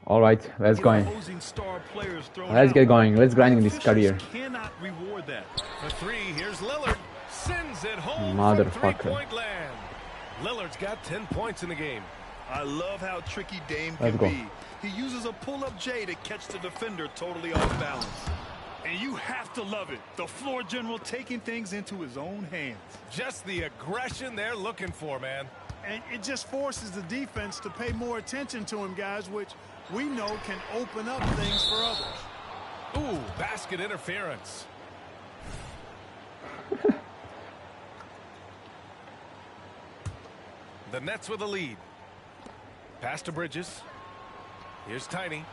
All right, let's go. Let's get going. Let's grind this career. Cannot reward that. For three, here's Lillard. Sends it home. Motherfucker. Land. Lillard's got 10 points in the game. I love how tricky Dame can be. He uses a pull-up J to catch the defender totally off balance. And you have to love it. The floor general taking things into his own hands. Just the aggression they're looking for, man. And it just forces the defense to pay more attention to him, guys, which we know can open up things for others. Ooh, basket interference. The Nets with a lead. Pass to Bridges. Here's Tiny.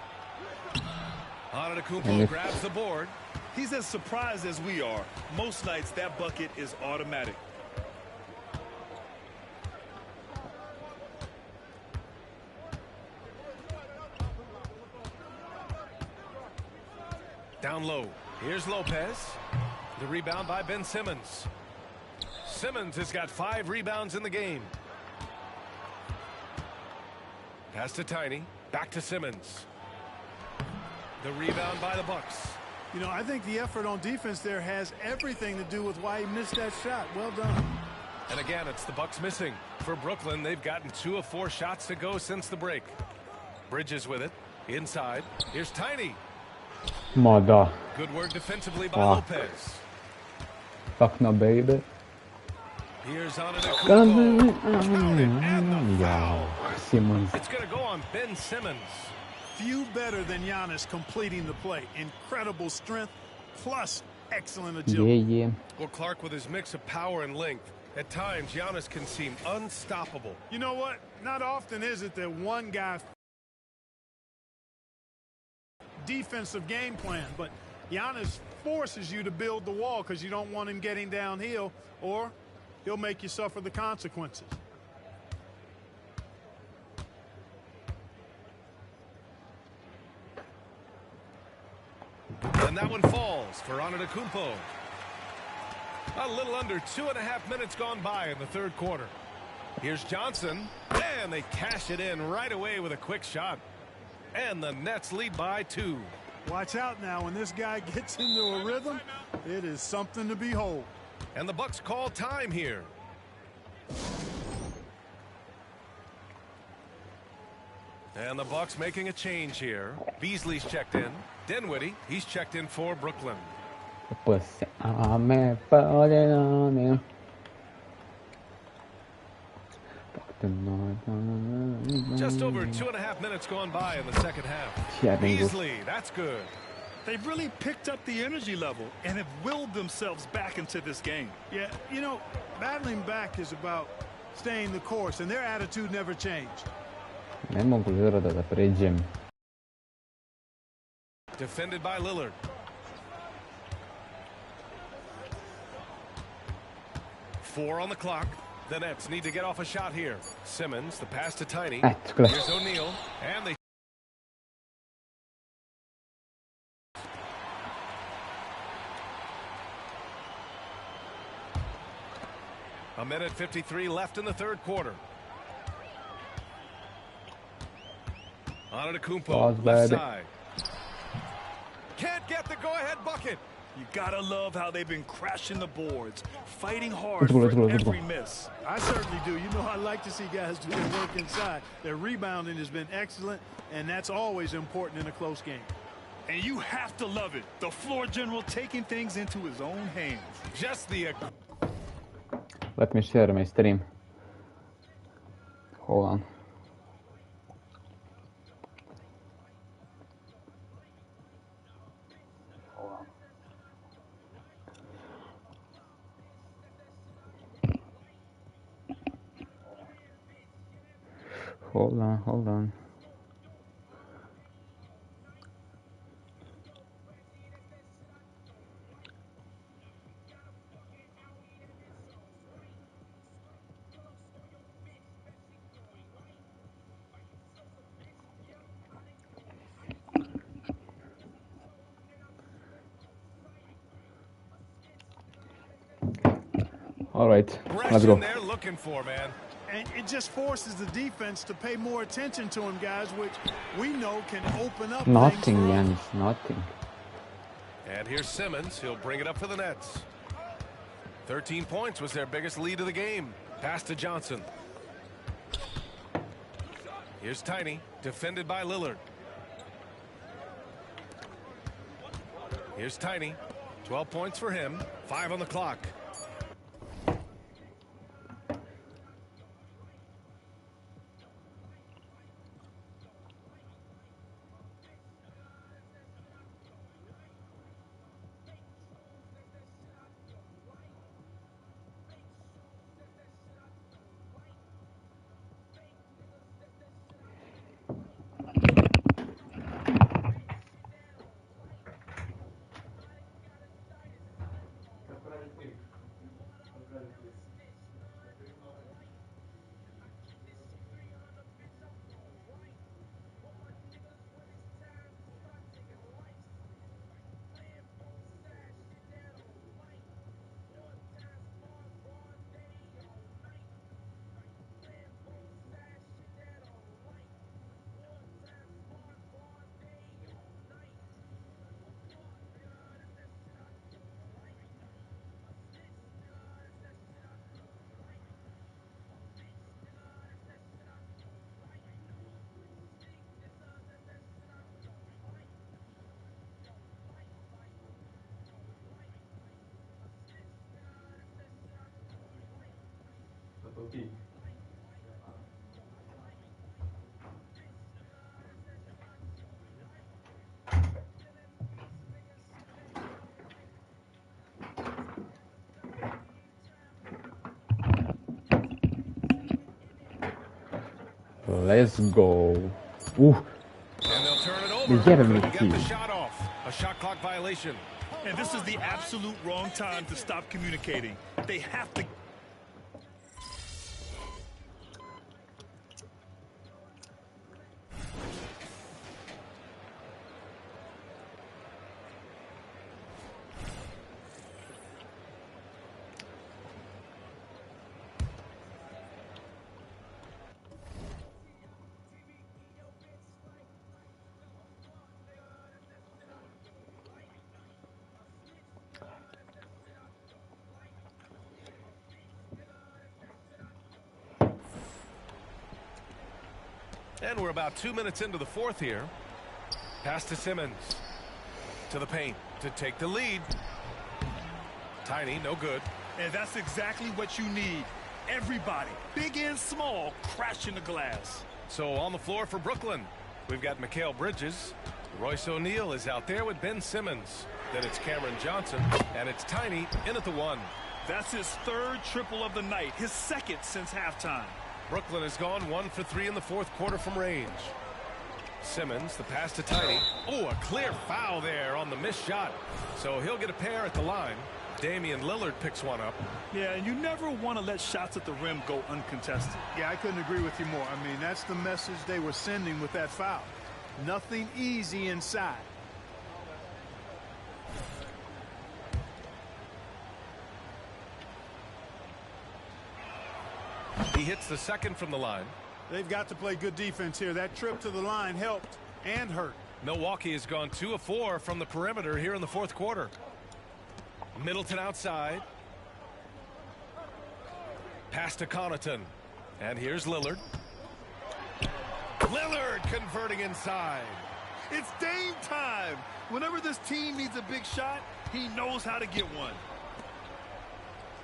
Antetokounmpo grabs the board. He's as surprised as we are. Most nights that bucket is automatic. Down low. Here's Lopez. The rebound by Ben Simmons. Simmons has got 5 rebounds in the game. Pass to Tiny. Back to Simmons. The rebound by the Bucks. You know, I think the effort on defense there has everything to do with why he missed that shot. Well done. And again, it's the Bucks missing. For Brooklyn, they've gotten 2 of 4 shots to go since the break. Bridges with it. Inside. Here's Tiny. Mother. Good work defensively by Lopez. Fuck no, baby. Here's Antetokounmpo. Simmons. It's going to go on Ben Simmons. Few better than Giannis completing the play. Incredible strength plus excellent agility. Yeah. Well, Clark, with his mix of power and length, at times Giannis can seem unstoppable. You know what? Not often is it that one guy defensive game plan, but Giannis forces you to build the wall because you don't want him getting downhill, or he'll make you suffer the consequences. And that one falls for Antetokounmpo. A little under 2.5 minutes gone by in the third quarter. Here's Johnson, and they cash it in right away with a quick shot. And the Nets lead by 2. Watch out now. When this guy gets into a rhythm, it is something to behold. And the Bucks call time here. And the Bucks making a change here. Beasley's checked in. Dinwiddie, he's checked in for Brooklyn. Just over 2.5 minutes gone by in the second half. Beasley, that's good. They've really picked up the energy level and have willed themselves back into this game. Yeah, you know, battling back is about staying the course, and their attitude never changed. Defended by Lillard. Four on the clock. The Nets need to get off a shot here. Simmons, the pass to Tiny. Here's O'Neal, and they... A minute 53 left in the third quarter. Antetokounmpo, left side. Can't get the go-ahead bucket. You gotta love how they've been crashing the boards, fighting hard for every miss. I certainly do. You know, I like to see guys do their work inside. Their rebounding has been excellent, and that's always important in a close game. And you have to love it. The floor general taking things into his own hands. Just the... Let me share my stream. Hold on. Hold on. All right, let's go. They're looking for, man. And it just forces the defense to pay more attention to him, guys, which we know can open up. Nothing, Giannis, nothing. And here's Simmons. He'll bring it up for the Nets. 13 points was their biggest lead of the game. Pass to Johnson. Here's Tiny, defended by Lillard. Here's Tiny. 12 points for him. 5 on the clock. Let's go. Ooh. And they'll turn it over. Couldn't get the shot off. A shot clock violation. And this is the absolute wrong time to stop communicating. They have to. And we're about 2 minutes into the fourth here. Pass to Simmons. To the paint to take the lead. Tiny, no good. And that's exactly what you need. Everybody, big and small, crashing the glass. So on the floor for Brooklyn, we've got Mikal Bridges. Royce O'Neal is out there with Ben Simmons. Then it's Cameron Johnson, and it's Tiny in at the one. That's his third triple of the night, his second since halftime. Brooklyn has gone 1 for 3 in the fourth quarter from range. Simmons, the pass to Tiny. Oh, a clear foul there on the missed shot. So he'll get a pair at the line. Damian Lillard picks one up. Yeah, and you never want to let shots at the rim go uncontested. Yeah, I couldn't agree with you more. I mean, that's the message they were sending with that foul. Nothing easy inside. He hits the second from the line. They've got to play good defense here. That trip to the line helped and hurt. Milwaukee has gone 2 of 4 from the perimeter here in the fourth quarter. Middleton outside. Pass to Connaughton. And here's Lillard. Lillard converting inside. It's Dame time. Whenever this team needs a big shot, he knows how to get one.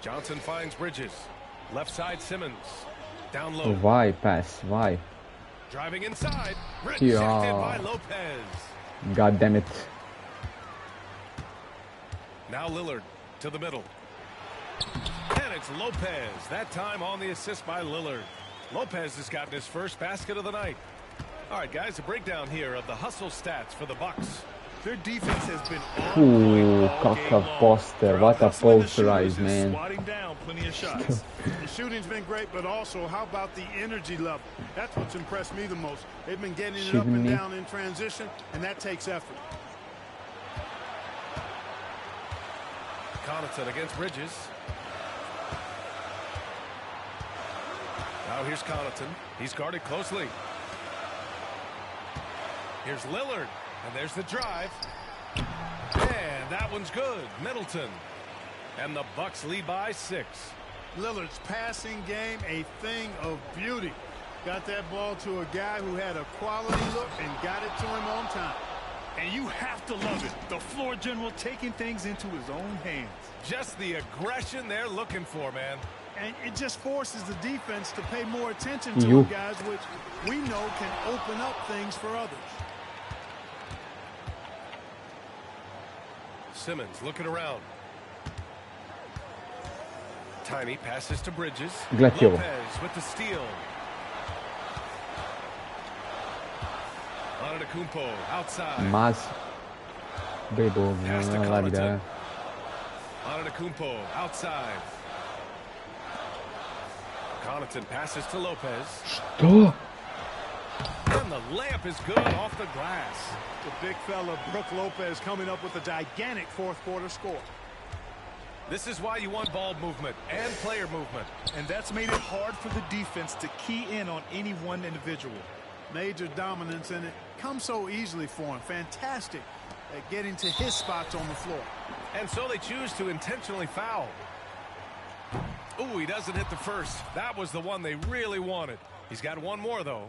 Johnson finds Bridges. Left side Simmons. Down low. Why pass? Why? Driving inside. Rejected by Lopez. God damn it. Now Lillard to the middle. And it's Lopez. That time on the assist by Lillard. Lopez has gotten his first basket of the night. All right, guys, a breakdown here of the hustle stats for the Bucks. Their defense has been Ooh, kakav poster. What a posterize, man. Down plenty of shots. The shooting's been great, but also how about the energy level? That's what's impressed me the most. They've been getting it up and down in transition, and that takes effort. Connaughton against Bridges. Now here's Connaughton. He's guarded closely. Here's Lillard. And there's the drive. And that one's good. Middleton. And the Bucks lead by 6. Lillard's passing game, a thing of beauty. Got that ball to a guy who had a quality look and got it to him on time. And you have to love it. The floor general taking things into his own hands. Just the aggression they're looking for, man. And it just forces the defense to pay more attention to him, guys, which we know can open up things for others. Simmons looking around. Tiny passes to Bridges. Glacial. Lopez with the steal. Antetokounmpo outside. Mas Bebo la vida. Antetokounmpo outside. Connaughton passes to Lopez. Что? And the layup is good off the glass. The big fella, Brook Lopez, coming up with a gigantic fourth-quarter score. This is why you want ball movement and player movement. And that's made it hard for the defense to key in on any one individual. Major dominance, and it comes so easily for him. Fantastic at getting to his spots on the floor. And so they choose to intentionally foul. Ooh, he doesn't hit the first. That was the one they really wanted. He's got one more, though.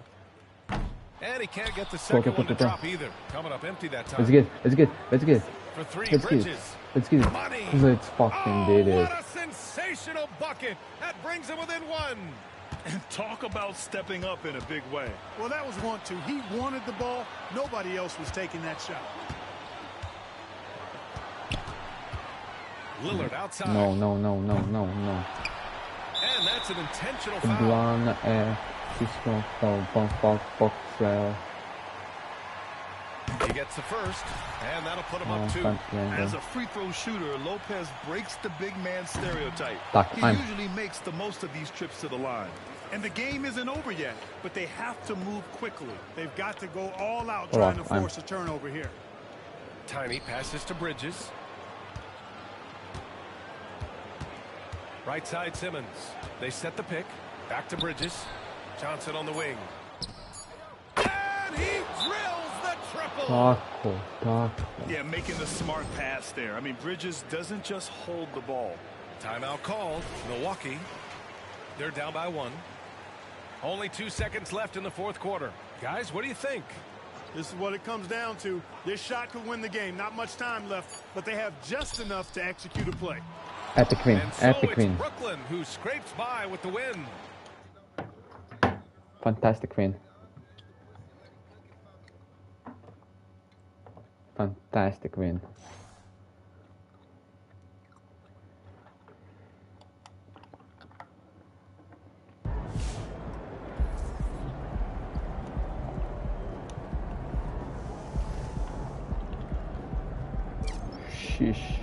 And he can't get the second one to drop either. Coming up empty that time. Let's get. For 3, Let's Bridges. get. Money. Let's fucking did it. What a sensational bucket. That brings him within 1. And talk about stepping up in a big way. Well, that was 1-2. He wanted the ball. Nobody else was taking that shot. Lillard outside. No. And that's an intentional foul. Blan He gets the first, and that'll put him up 2. As a free throw shooter, Lopez breaks the big man stereotype. He usually makes the most of these trips to the line. And the game isn't over yet, but they have to move quickly. They've got to go all out trying to force a turnover here. Tiny passes to Bridges. Right side Simmons. They set the pick. Back to Bridges. Johnson on the wing. And he drills the triple. Taco. Yeah, making the smart pass there. I mean, Bridges doesn't just hold the ball. Timeout called. Milwaukee. They're down by 1. Only 2 seconds left in the fourth quarter. Guys, what do you think? This is what it comes down to. This shot could win the game. Not much time left, but they have just enough to execute a play. Epic win. And so Epic it's win. Brooklyn who scrapes by with the win. Fantastic win. Fantastic win. Sheesh.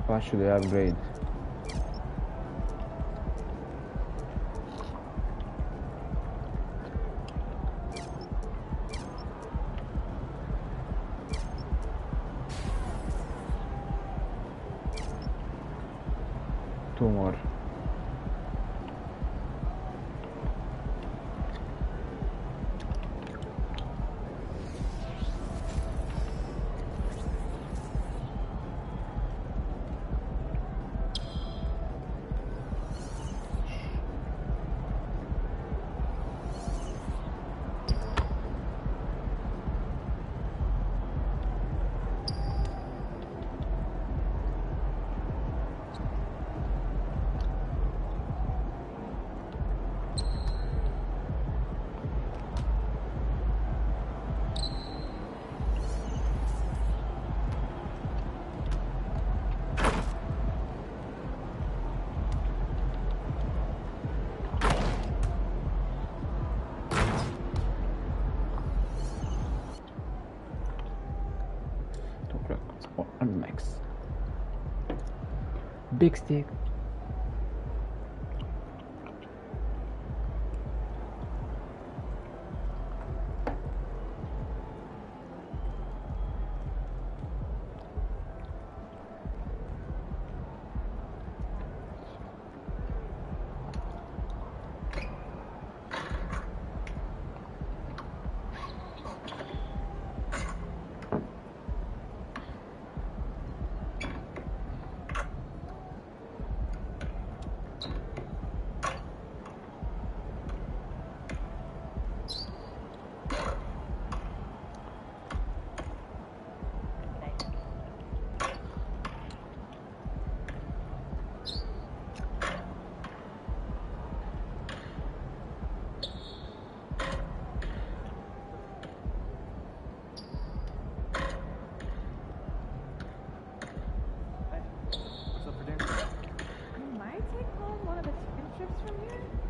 What should I upgrade? Two more. Max. Big stick.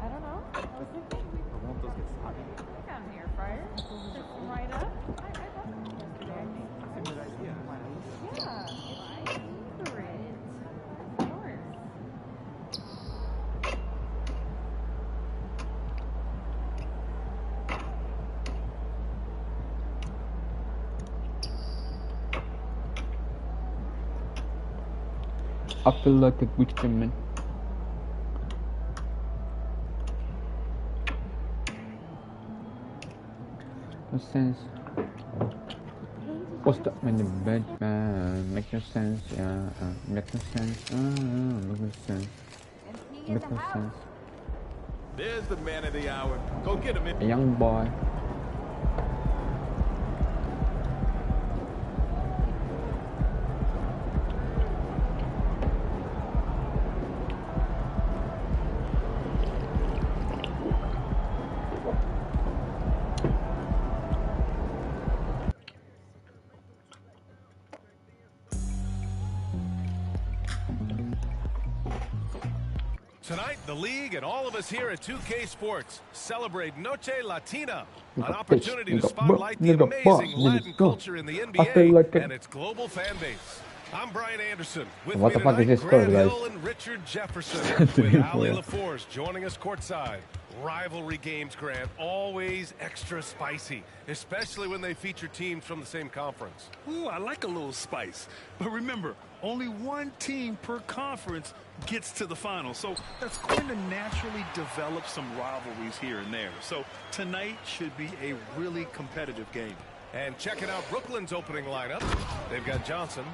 I don't know. I was thinking. Won't those get soggy? I got an air fryer. Cook them right up. I bought them yesterday, I think. That's a good idea. Yeah. It's favorite. Of course. I feel like a Gucci man. No sense. What's up in the bed, man? Make no sense, yeah. Make no sense. Make no sense. Make no sense. There's the man of the hour. Go get him. A young boy. Tonight, the league and all of us here at 2K Sports celebrate Noche Latina, an opportunity to spotlight the amazing Latin culture in the NBA and its global fan base. I'm Brian Anderson. With What me the fuck is tonight, this score, Grant guys? Hill and Richard Jefferson, with Ali LaForce joining us courtside. Rivalry games, Grant, always extra spicy, especially when they feature teams from the same conference. Ooh, I like a little spice. But remember, only one team per conference gets to the final. So that's going to naturally develop some rivalries here and there. So tonight should be a really competitive game. And checking out Brooklyn's opening lineup, they've got Johnson.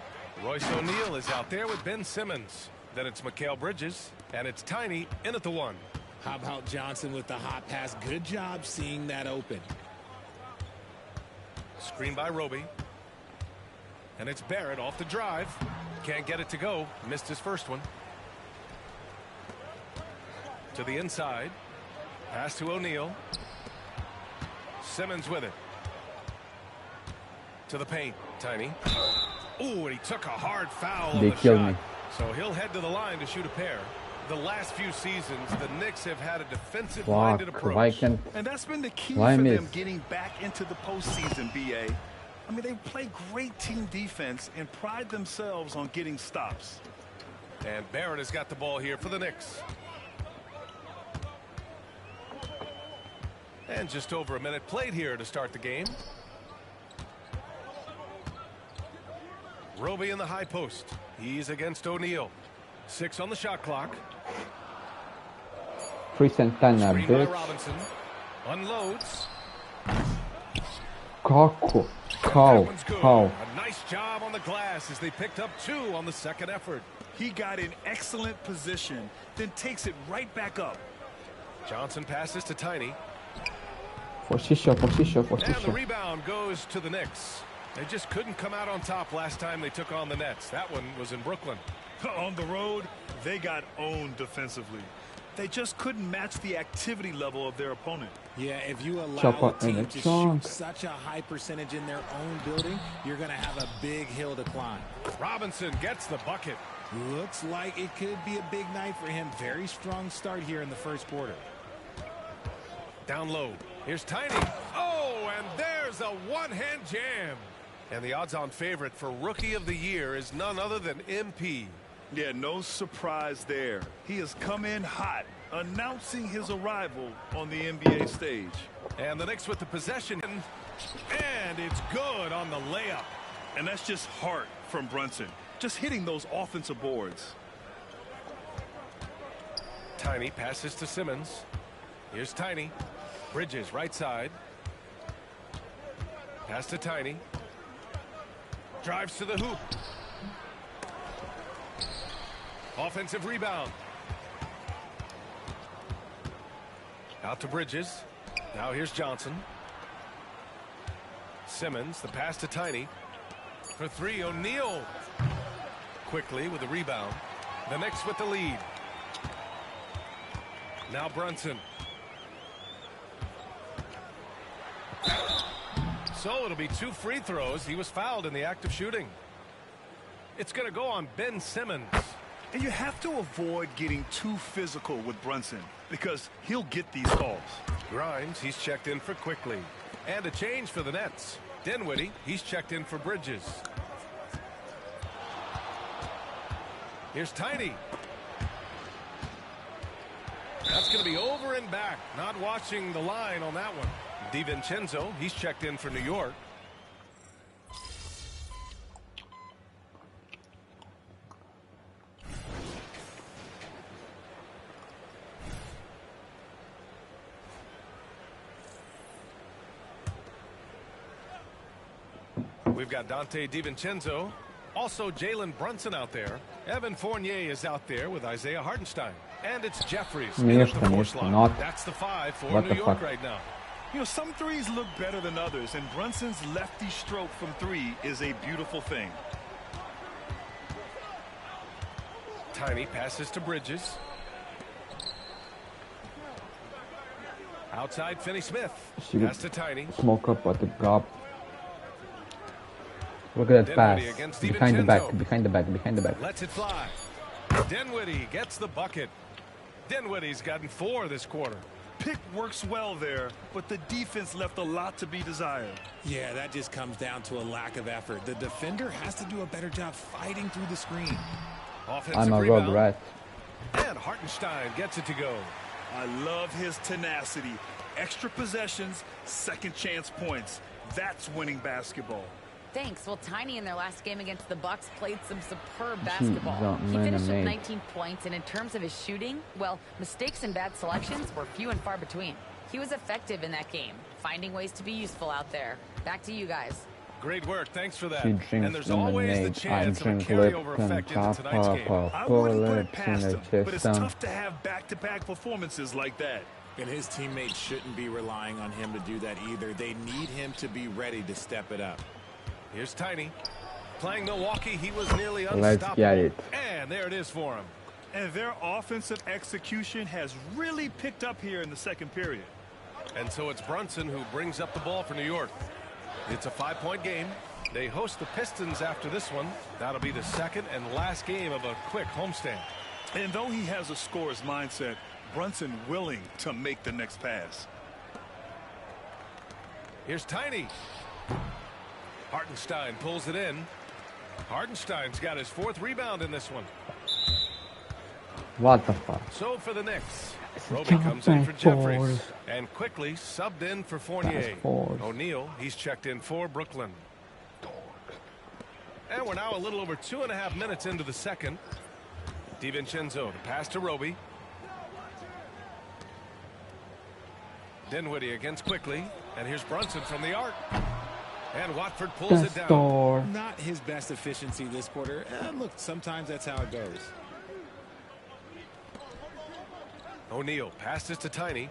Royce O'Neal is out there with Ben Simmons. Then it's Mikal Bridges, and it's Tiny in at the one. How about Johnson with the hot pass? Good job seeing that open. Screen by Roby. And it's Barrett off the drive. Can't get it to go. Missed his first one. To the inside. Pass to O'Neal. Simmons with it. To the paint. Tiny. Ooh, and he took a hard foul on They the killed shot. me. So he'll head to the line to shoot a pair. The last few seasons, the Knicks have had a defensive-minded Fuck, approach. why can't... And that's been the key Why for miss? them getting back into the postseason, BA. I mean, they play great team defense and pride themselves on getting stops. And Barrett has got the ball here for the Knicks. And just over a minute played here to start the game. Roby in the high post. He's against O'Neal. 6 on the shot clock. Free Santana, Screen by bitch. Robinson. Unloads. Coco. That Cow. one's good. Cow. A nice job on the glass as they picked up 2 on the second effort. He got in excellent position, then takes it right back up. Johnson passes to Tiny. Position, position, And the position. rebound goes to the Knicks. They just couldn't come out on top last time they took on the Nets. That one was in Brooklyn. On the road, they got owned defensively. They just couldn't match the activity level of their opponent. Yeah, if you allow Chop a up in team the to trunk. shoot such a high percentage in their own building, you're going to have a big hill to climb. Robinson gets the bucket. Looks like it could be a big night for him. Very strong start here in the first quarter. Down low. Here's Tiny. Oh, and there's a one-hand jam. And the odds-on favorite for Rookie of the Year is none other than MP. Yeah, no surprise there. He has come in hot, announcing his arrival on the NBA stage. And the Knicks with the possession. And it's good on the layup. And that's just heart from Brunson. Just hitting those offensive boards. Tiny passes to Simmons. Here's Tiny. Bridges right side. Pass to Tiny. Drives to the hoop. Offensive rebound. Out to Bridges. Now here's Johnson. Simmons, the pass to Tiny. For 3, O'Neal. Quickly with the rebound. The Knicks with the lead. Now Brunson. So it'll be 2 free throws. He was fouled in the act of shooting. It's going to go on Ben Simmons. And you have to avoid getting too physical with Brunson. because he'll get these calls. Grimes, he's checked in for Quickly. And a change for the Nets. Dinwiddie, he's checked in for Bridges. Here's Tiny. That's going to be over and back. Not watching the line on that one. DiVincenzo, he's checked in for New York. We've got Dante DiVincenzo. Also Jalen Brunson out there. Evan Fournier is out there with Isaiah Hartenstein. And it's Jeffries in at the 4 slot. That's the 5 for New York right now. You know, some threes look better than others, and Brunson's lefty stroke from 3 is a beautiful thing. Tiny passes to Bridges. Outside Finney-Smith. Pass to Tiny. Smoke up at the top. Look at that pass. Behind the back, behind the back, behind the back. Lets it fly. Dinwiddie gets the bucket. Dinwiddie's gotten 4 this quarter. Pick works well there, but the defense left a lot to be desired. Yeah, that just comes down to a lack of effort. The defender has to do a better job fighting through the screen. Offensive I'm a rogue rat. And Hartenstein gets it to go. I love his tenacity. Extra possessions, second chance points. That's winning basketball. Thanks. Well, Tiny in their last game against the Bucks played some superb basketball. He finished with 19 points, and in terms of his shooting, well, mistakes and bad selections were few and far between. He was effective in that game, finding ways to be useful out there. Back to you guys. Great work. Thanks for that. She And drinks there's always the chance of a carryover effect into tonight's game. I wouldn't put it past him, but it's tough to have back-to-back performances like that. And his teammates shouldn't be relying on him to do that either. They need him to be ready to step it up. Here's Tiny. Playing Milwaukee, he was nearly unstoppable. Let's get it. And there it is for him. And their offensive execution has really picked up here in the second period. And so it's Brunson who brings up the ball for New York. It's a 5-point game. They host the Pistons after this one. That'll be the second and last game of a quick homestand. And though he has a scorer's mindset, Brunson willing to make the next pass. Here's Tiny. Hartenstein pulls it in. Hartenstein's got his 4th rebound in this one. What the fuck? So for the Knicks, Roby comes in for Jeffries and Quickly subbed in for Fournier. O'Neal, he's checked in for Brooklyn. And we're now a little over 2.5 minutes into the second. DiVincenzo, the pass to Roby. Dinwiddie against Quickly, and here's Brunson from the arc. And Watford pulls it down. Not his best efficiency this quarter. Look, sometimes that's how it goes. O'Neal passes to Tiny.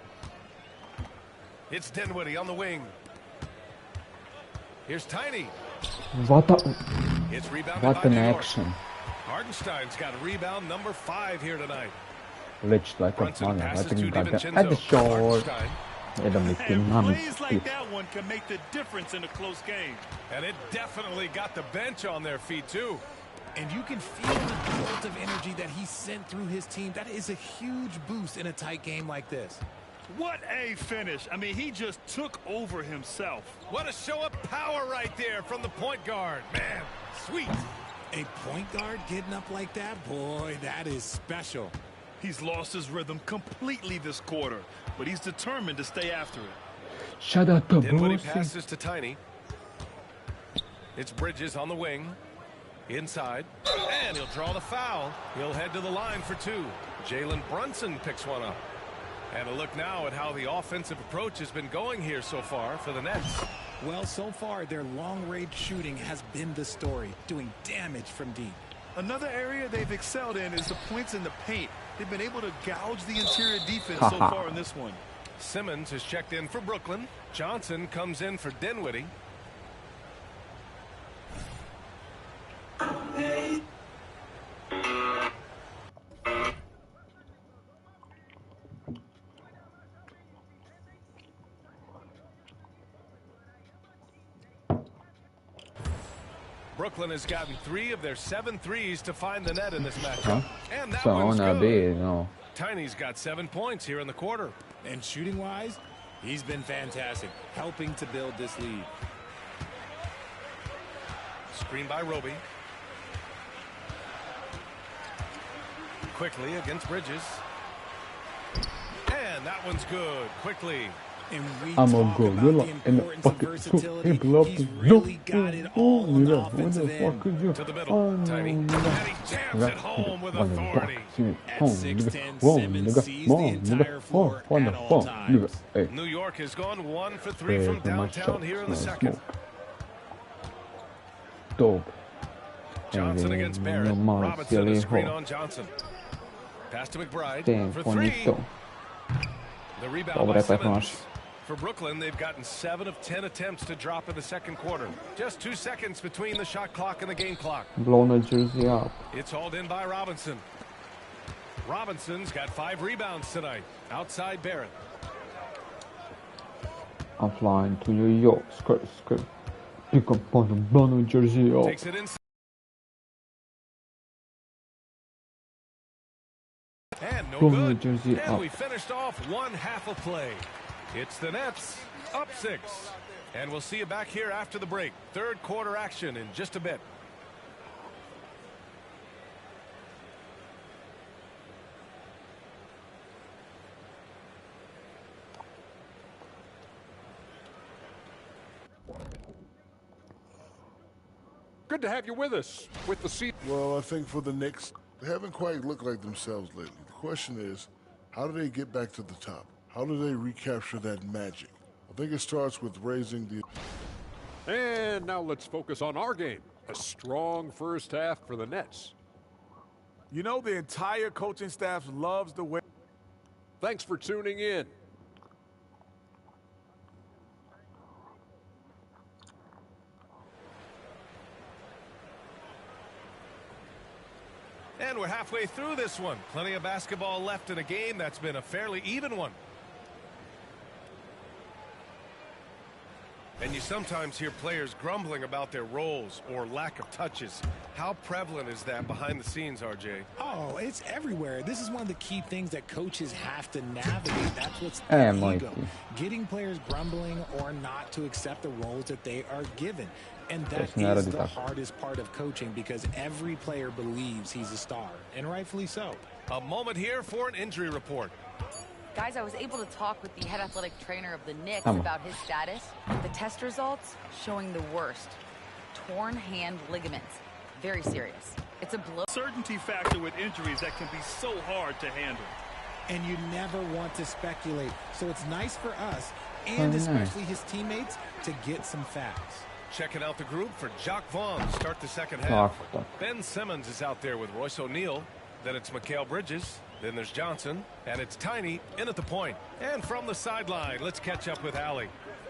It's Dinwiddie on the wing. Here's Tiny. What a... It's rebounded What by an New York. action. Hartenstein's got rebound number 5 here tonight. Glitched like a Brunson funnel. I passes to think got DiVincenzo. at the short. Hartenstein. And plays like that one can make the difference in a close game. And it definitely got the bench on their feet, too. And you can feel the jolt of energy that he sent through his team. That is a huge boost in a tight game like this. What a finish. I mean, he just took over himself. What a show of power right there from the point guard. Man, sweet. A point guard getting up like that? Boy, that is special. He's lost his rhythm completely this quarter, but he's determined to stay after it. Shut up, the Dinwiddie bullshit. passes to Tiny. It's Bridges on the wing. Inside. And he'll draw the foul. He'll head to the line for 2. Jalen Brunson picks one up. And a look now at how the offensive approach has been going here so far for the Nets. Well, so far, their long-range shooting has been the story, doing damage from deep. Another area they've excelled in is the points in the paint. They've been able to gouge the interior defense so far in this one. Simmons has checked in for Brooklyn. Johnson comes in for Dinwiddie. Brooklyn has gotten 3 of their 7 threes to find the net in this matchup. And that So one's on a good. bit, no. Tiny's got 7 points here in the quarter. And shooting-wise, he's been fantastic, helping to build this lead. Screen by Roby. Quickly against Bridges. And that one's good. Quickly. And we I'm talk a about gorilla the in the importance of fucking versatility. He's no, really got it all on the offensive end. To the middle. Tiny. And he jams it home with authority. At 6'10", Simmons sees the entire floor at all times. New York has gone 1 for 3 from downtown here in the second. Dope. Johnson against Barrett. Robinson a screen on Johnson. Pass to McBride for 3. The rebound by Simmons. For Brooklyn, they've gotten 7 of 10 attempts to drop in the second quarter. Just 2 seconds between the shot clock and the game clock. Blow the jersey up. It's hauled in by Robinson. Robinson's got 5 rebounds tonight. Outside Barrett. I'm flying to New York. Skirt, skirt. Pick up on the blow jersey up. Takes it inside. And no good. And we finished off one half of play. It's the Nets up 6. And we'll see you back here after the break. Third quarter action in just a bit. Good to have you with us. With the seat. Well, I think for the Knicks, they haven't quite looked like themselves lately. The question is, how do they get back to the top? How do they recapture that magic? I think it starts with raising the... And now let's focus on our game. A strong first half for the Nets. You know, the entire coaching staff loves the way... Thanks for tuning in. And we're halfway through this one. Plenty of basketball left in a game that's been a fairly even one. And you sometimes hear players grumbling about their roles or lack of touches. How prevalent is that behind the scenes, RJ? Oh, it's everywhere. This is one of the key things that coaches have to navigate. That's what's ego. Getting players grumbling or not to accept the roles that they are given. And that is the hardest part of coaching because every player believes he's a star, and rightfully so. A moment here for an injury report. Guys, I was able to talk with the head athletic trainer of the Knicks about his status. The test results showing the worst. Torn hand ligaments. Very serious. It's a blow. Certainty factor with injuries that can be so hard to handle. And you never want to speculate. So it's nice for us, and especially his teammates, to get some facts. Checking out the group for Jacques Vaughn to start the second half. Ben Simmons is out there with Royce O'Neal. Then it's Mikal Bridges. Then there's Johnson. And it's Tiny in at the point. And from the sideline, let's catch up with Allie.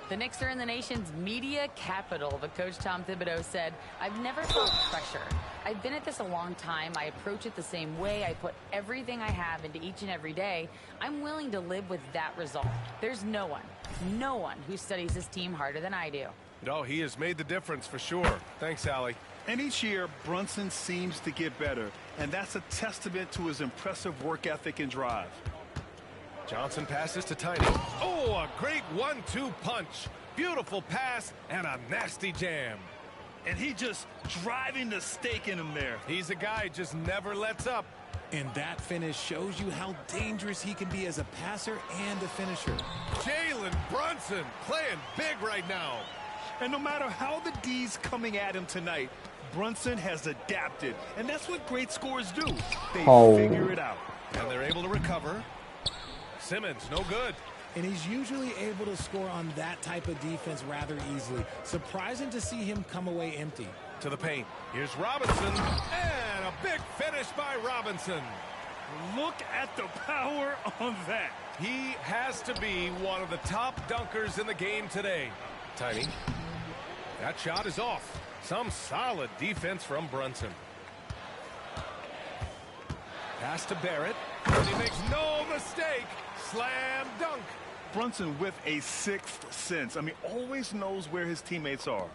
The Knicks are in the nation's media capital, but Coach Tom Thibodeau said, I've never felt pressure. I've been at this a long time. I approach it the same way. I put everything I have into each and every day. I'm willing to live with that result. There's no one who studies this team harder than I do. No, he has made the difference for sure. Thanks, Allie. And each year, Brunson seems to get better, and that's a testament to his impressive work ethic and drive. Johnson passes to Tiny. Oh, a great 1-2 punch. Beautiful pass and a nasty jam. And he just driving the stake in him there. He's a guy who just never lets up. And that finish shows you how dangerous he can be as a passer and a finisher. Jalen Brunson playing big right now. And no matter how the D's coming at him tonight, Brunson has adapted. And that's what great scorers do. They figure it out. And they're able to recover. Simmons, no good. And he's usually able to score on that type of defense rather easily. Surprising to see him come away empty. To the paint. Here's Robinson. And a big finish by Robinson. Look at the power on that. He has to be one of the top dunkers in the game today. Tiny. That shot is off. Some solid defense from Brunson. Pass to Barrett. And he makes no mistake. Slam dunk. Brunson with a sixth sense. I mean, always knows where his teammates are.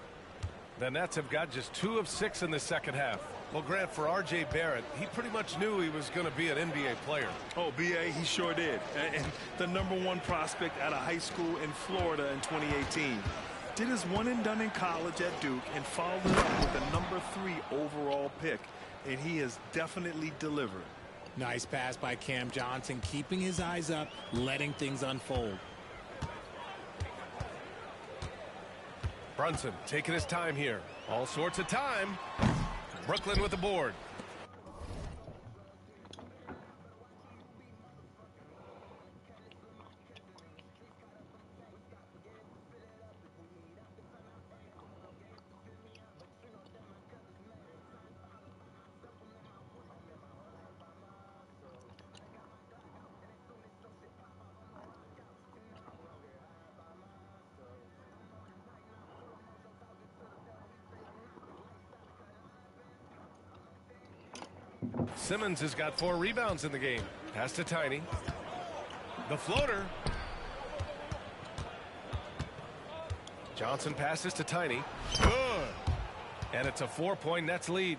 The Nets have got just 2 of 6 in the second half. Well, Grant, for R.J. Barrett, he pretty much knew he was going to be an NBA player. Oh, B.A., he sure did. And the #1 prospect out of high school in Florida in 2018. Did his one and done in college at Duke and followed it up with a #3 overall pick. And he has definitely delivered. Nice pass by Cam Johnson, keeping his eyes up, letting things unfold. Brunson taking his time here. All sorts of time. Brooklyn with the board. Simmons has got 4 rebounds in the game. Pass to Tiny. The floater. Johnson passes to Tiny. Good. And it's a 4-point Nets lead.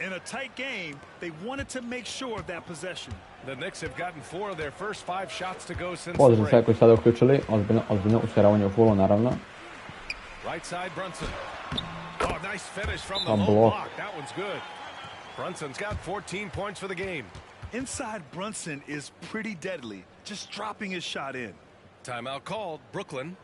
In a tight game, they wanted to make sure of that possession. The Knicks have gotten 4 of their first 5 shots to go since Pozdrav the sve break. koji ste sada uključili, ozbiljno usmjeravanje u fullu naravno. Right side Brunson. Oh, nice finish from the A low block. block. That one's good. Brunson's got 14 points for the game. Inside Brunson is pretty deadly, just dropping his shot in. Timeout called. Brooklyn.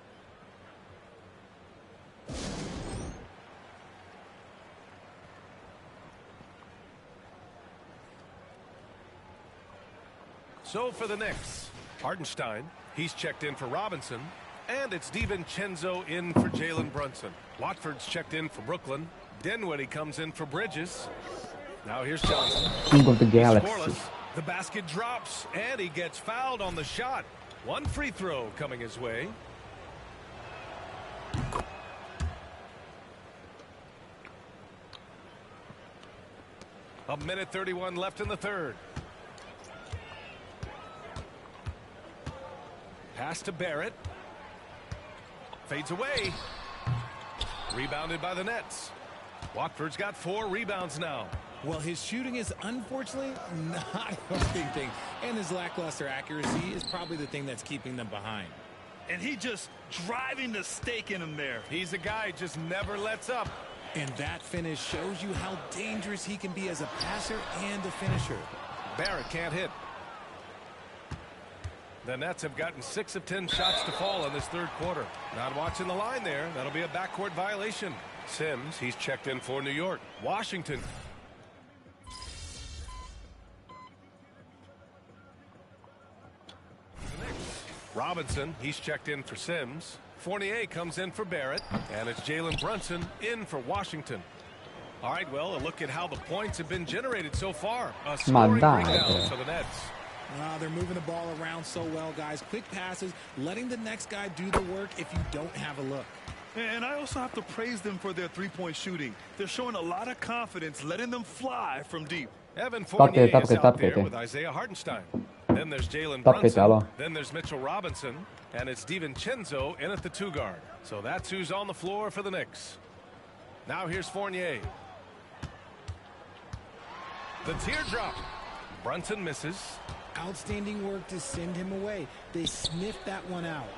So for the Knicks, Hartenstein, he's checked in for Robinson, and it's DiVincenzo in for Jalen Brunson. Watford's checked in for Brooklyn. Dinwiddie comes in for Bridges. Now here's Johnson. King of the He's Galaxy. scoreless. The basket drops, and he gets fouled on the shot. 1 free throw coming his way. A minute 31 left in the third. Pass to Barrett. Fades away. Rebounded by the Nets. Watford's got 4 rebounds now. Well, his shooting is unfortunately not helping things, and his lackluster accuracy is probably the thing that's keeping them behind. And he just driving the stake in him there. He's a guy who just never lets up. And that finish shows you how dangerous he can be as a passer and a finisher. Barrett can't hit. The Nets have gotten 6 of 10 shots to fall in this third quarter. Not watching the line there. That'll be a backcourt violation. Sims, he's checked in for New York. Washington. Robinson, he's checked in for Sims. Fournier comes in for Barrett. And it's Jalen Brunson in for Washington. All right, well, a look at how the points have been generated so far. A scoring breakdown for the Nets. They're moving the ball around so well, guys. Quick passes, letting the next guy do the work if you don't have a look. And I also have to praise them for their three-point shooting. They're showing a lot of confidence, letting them fly from deep. Evan Fournier is out there with Isaiah Hartenstein. Then there's Jalen Brunson. Then there's Mitchell Robinson. And it's DiVincenzo in at the 2 guard. So that's who's on the floor for the Knicks. Now here's Fournier. The teardrop. Brunson misses. Outstanding work to send him away. They sniffed that one out.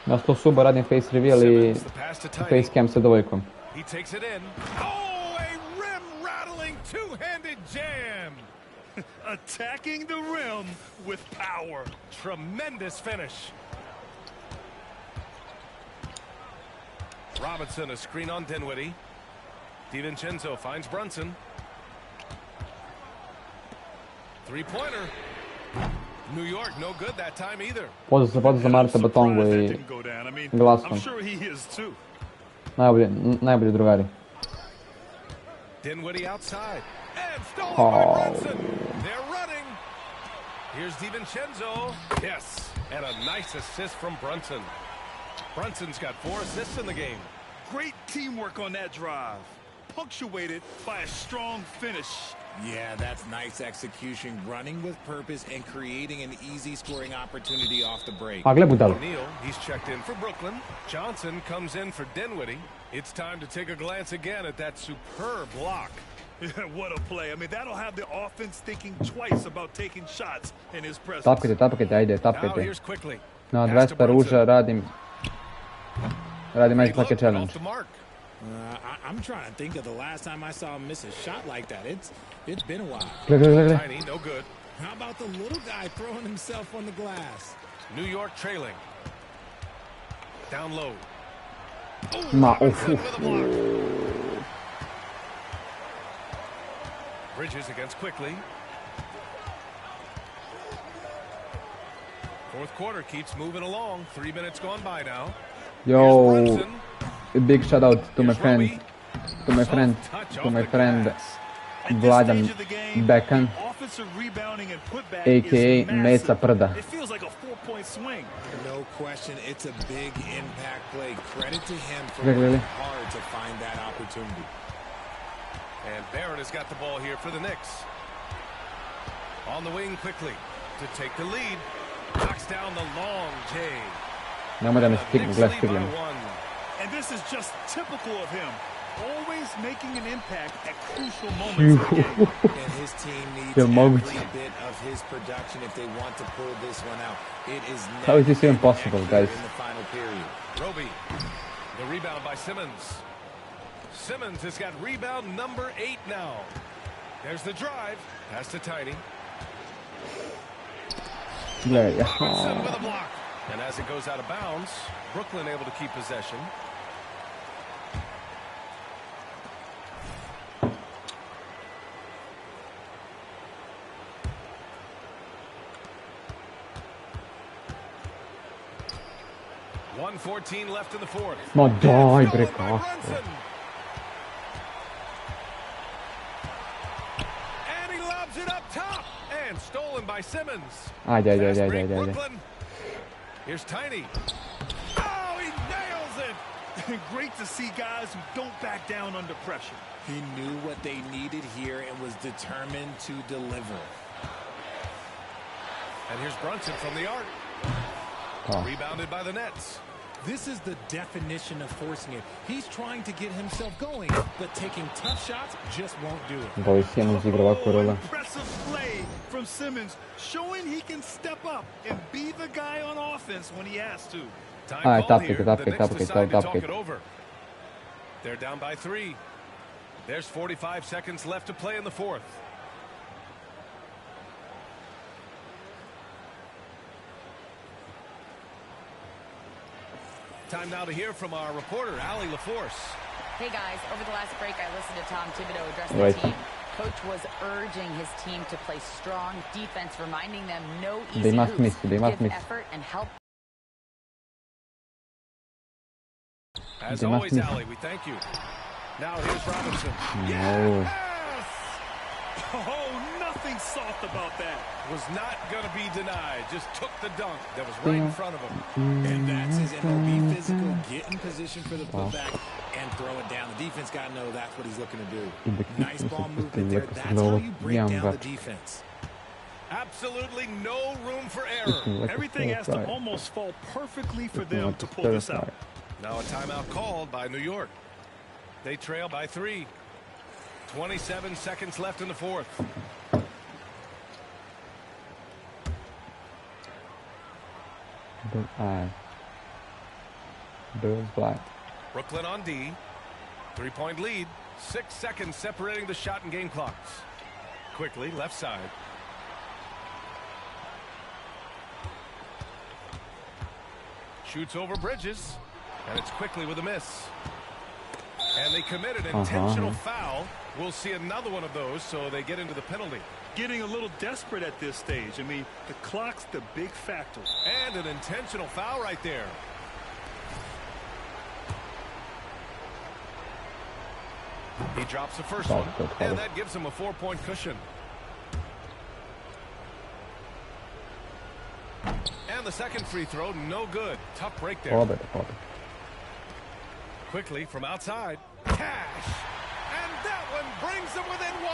Na što subo radim face reveal i face cam sa devojkom. He takes it in. Oh, a rim rattling two-handed jam. Attacking the rim with power. Tremendous finish. Robinson, a screen on Dinwiddie. DiVincenzo finds Brunson. Three-pointer. New York, no good that time either. Pozdrav za Marta Batongo i Glaston. Najbolji drugari. Dinwiddie outside. And stolen by Brunson. They're running. Here's DiVincenzo. Yes. And a nice assist from Brunson. Brunson's got 4 assists in the game. Great teamwork on that drive. Punctuated by a strong finish. Yeah, that's nice execution, running with purpose and creating an easy scoring opportunity off the break. O'Neal, he's checked in for Brooklyn. Johnson comes in for Dinwiddie. It's time to take a glance again at that superb block. What a play. I mean, that'll have the offense thinking twice about taking shots in his presence. Tapkajte, ajde, Now tapkajte. here's quickly. Na 200 ruža radim Magic Bucket Challenge. I'm trying to think of the last time I saw him miss a shot like that. It's been a while. Tiny, no good. How about the little guy throwing himself on the glass? New York trailing. Down low. Ma, Robinson with a block. Bridges against Quickly. Fourth quarter keeps moving along. 3 minutes gone by now. Yo, a big shout out to my friend, Vladan Bekan, aka Meca Prda. It feels like a 4-point swing. No question, it's a big impact play. Credit to him for Really? working hard to find that opportunity. And Barrett has got the ball here for the Knicks. On the wing quickly to take the lead. Knocks down the long J. Nemoj da me stignu, gledaj stignem. And this is just typical of him. Always making an impact at crucial moments in the game. And his team needs Feel moguće. every bit of his production if they want to pull this one out. It is How is this even possible, guys? in the final period. Roby. The rebound by Simmons. Simmons has got rebound number 8 now. There's the drive. Pass to Tiny. Gledaj, Robinson with a block. And as it goes out of bounds, Brooklyn able to keep possession. .114 left in the fourth. Ma daj bre, Stolen by kako? Brunson. And he lobs it up top. And stolen by Simmons. Ajde. Fast break, Brooklyn. Here's Tiny. Oh, he nails it. Great to see guys who don't back down under pressure. He knew what they needed here and was determined to deliver. And here's Brunson from the arc. Oh. Rebounded by the Nets. This is the definition of forcing it. He's trying to get himself going, but taking tough shots just won't do it. Boj Simmons igra ovako rola. Impressive play from Simmons, showing he can step up and be the guy on offense when he has to. Time Alright, called tapkajte, here. tapkajte, The Knicks tapkajte, decide to talk tapkajte. it over. They're down by 3. There's 45 seconds left to play in the fourth. Time now to hear from our reporter, Allie LaForce. Hey guys, over the last break I listened to Tom Thibodeau address Right. the team. Coach was urging his team to play strong defense, reminding them no easy They must hoops, miss, they must give miss. effort and help. As They must always, miss. Allie, we thank you. Now here's Robinson. No. Oh, nothing soft about that. Was not going to be denied. Just took the dunk that was right in front of him. And that's his MLB physical. Get in position for the putback and throw it down. The defense got to know that's what he's looking to do. Nice ball movement there. That's how you break down the defense. Absolutely no room for error. Everything has to almost fall perfectly for them to pull this out. Now a timeout called by New York. They trail by 3. 27 seconds left in the fourth. Bills black. Brooklyn on D. 3-point lead. 6 seconds separating the shot and game clocks. Quickly, left side. Shoots over Bridges. And it's Quickly with a miss. And they commit an intentional foul. We'll see another one of those, so they get into the penalty. Getting a little desperate at this stage. I mean, the clock's the big factor. And an intentional foul right there. He drops the first one, and that gives him a 4-point cushion. And the second free throw, no good. Tough break there. Quickly from outside. Cash. And that one brings them within 1.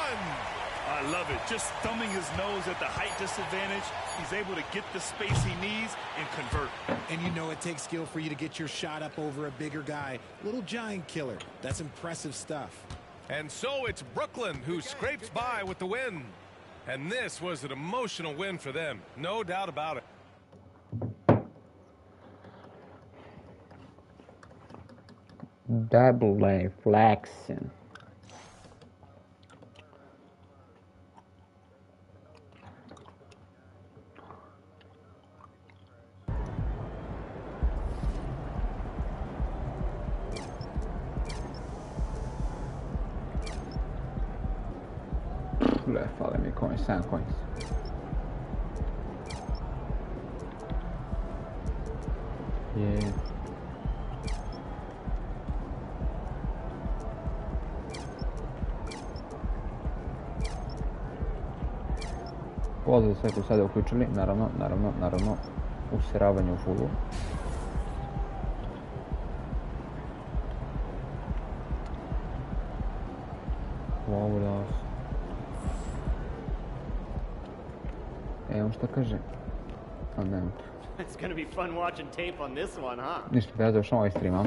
I love it. Just thumbing his nose at the height disadvantage. He's able to get the space he needs and convert. And you know it takes skill for you to get your shot up over a bigger guy. Little giant killer. That's impressive stuff. And so it's Brooklyn who scrapes by with the win. And this was an emotional win for them, no doubt about it. Double A flexing. Follow me, coins, sand coins. Yeah. Pozdrav, sve tu sada uključili, naravno, usiravanje u fullu. Wow, da. On šta kaže? A ne. It's gonna be fun watching tape on this one, huh? Ništa, ja završam ovaj stream, a?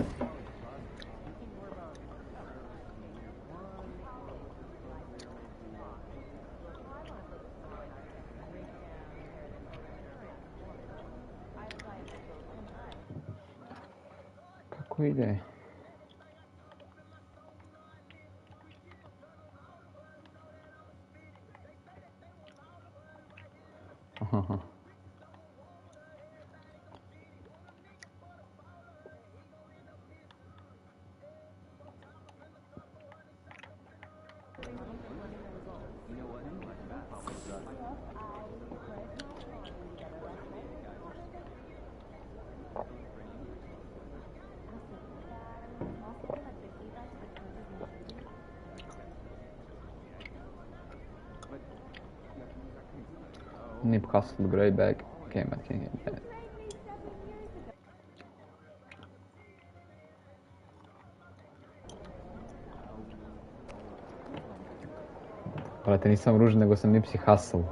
Kako ide? Aha. Newcastle grey bag. Okay, but can't get that. Brate, nisam ružan, nego sam Nipsey Hussle.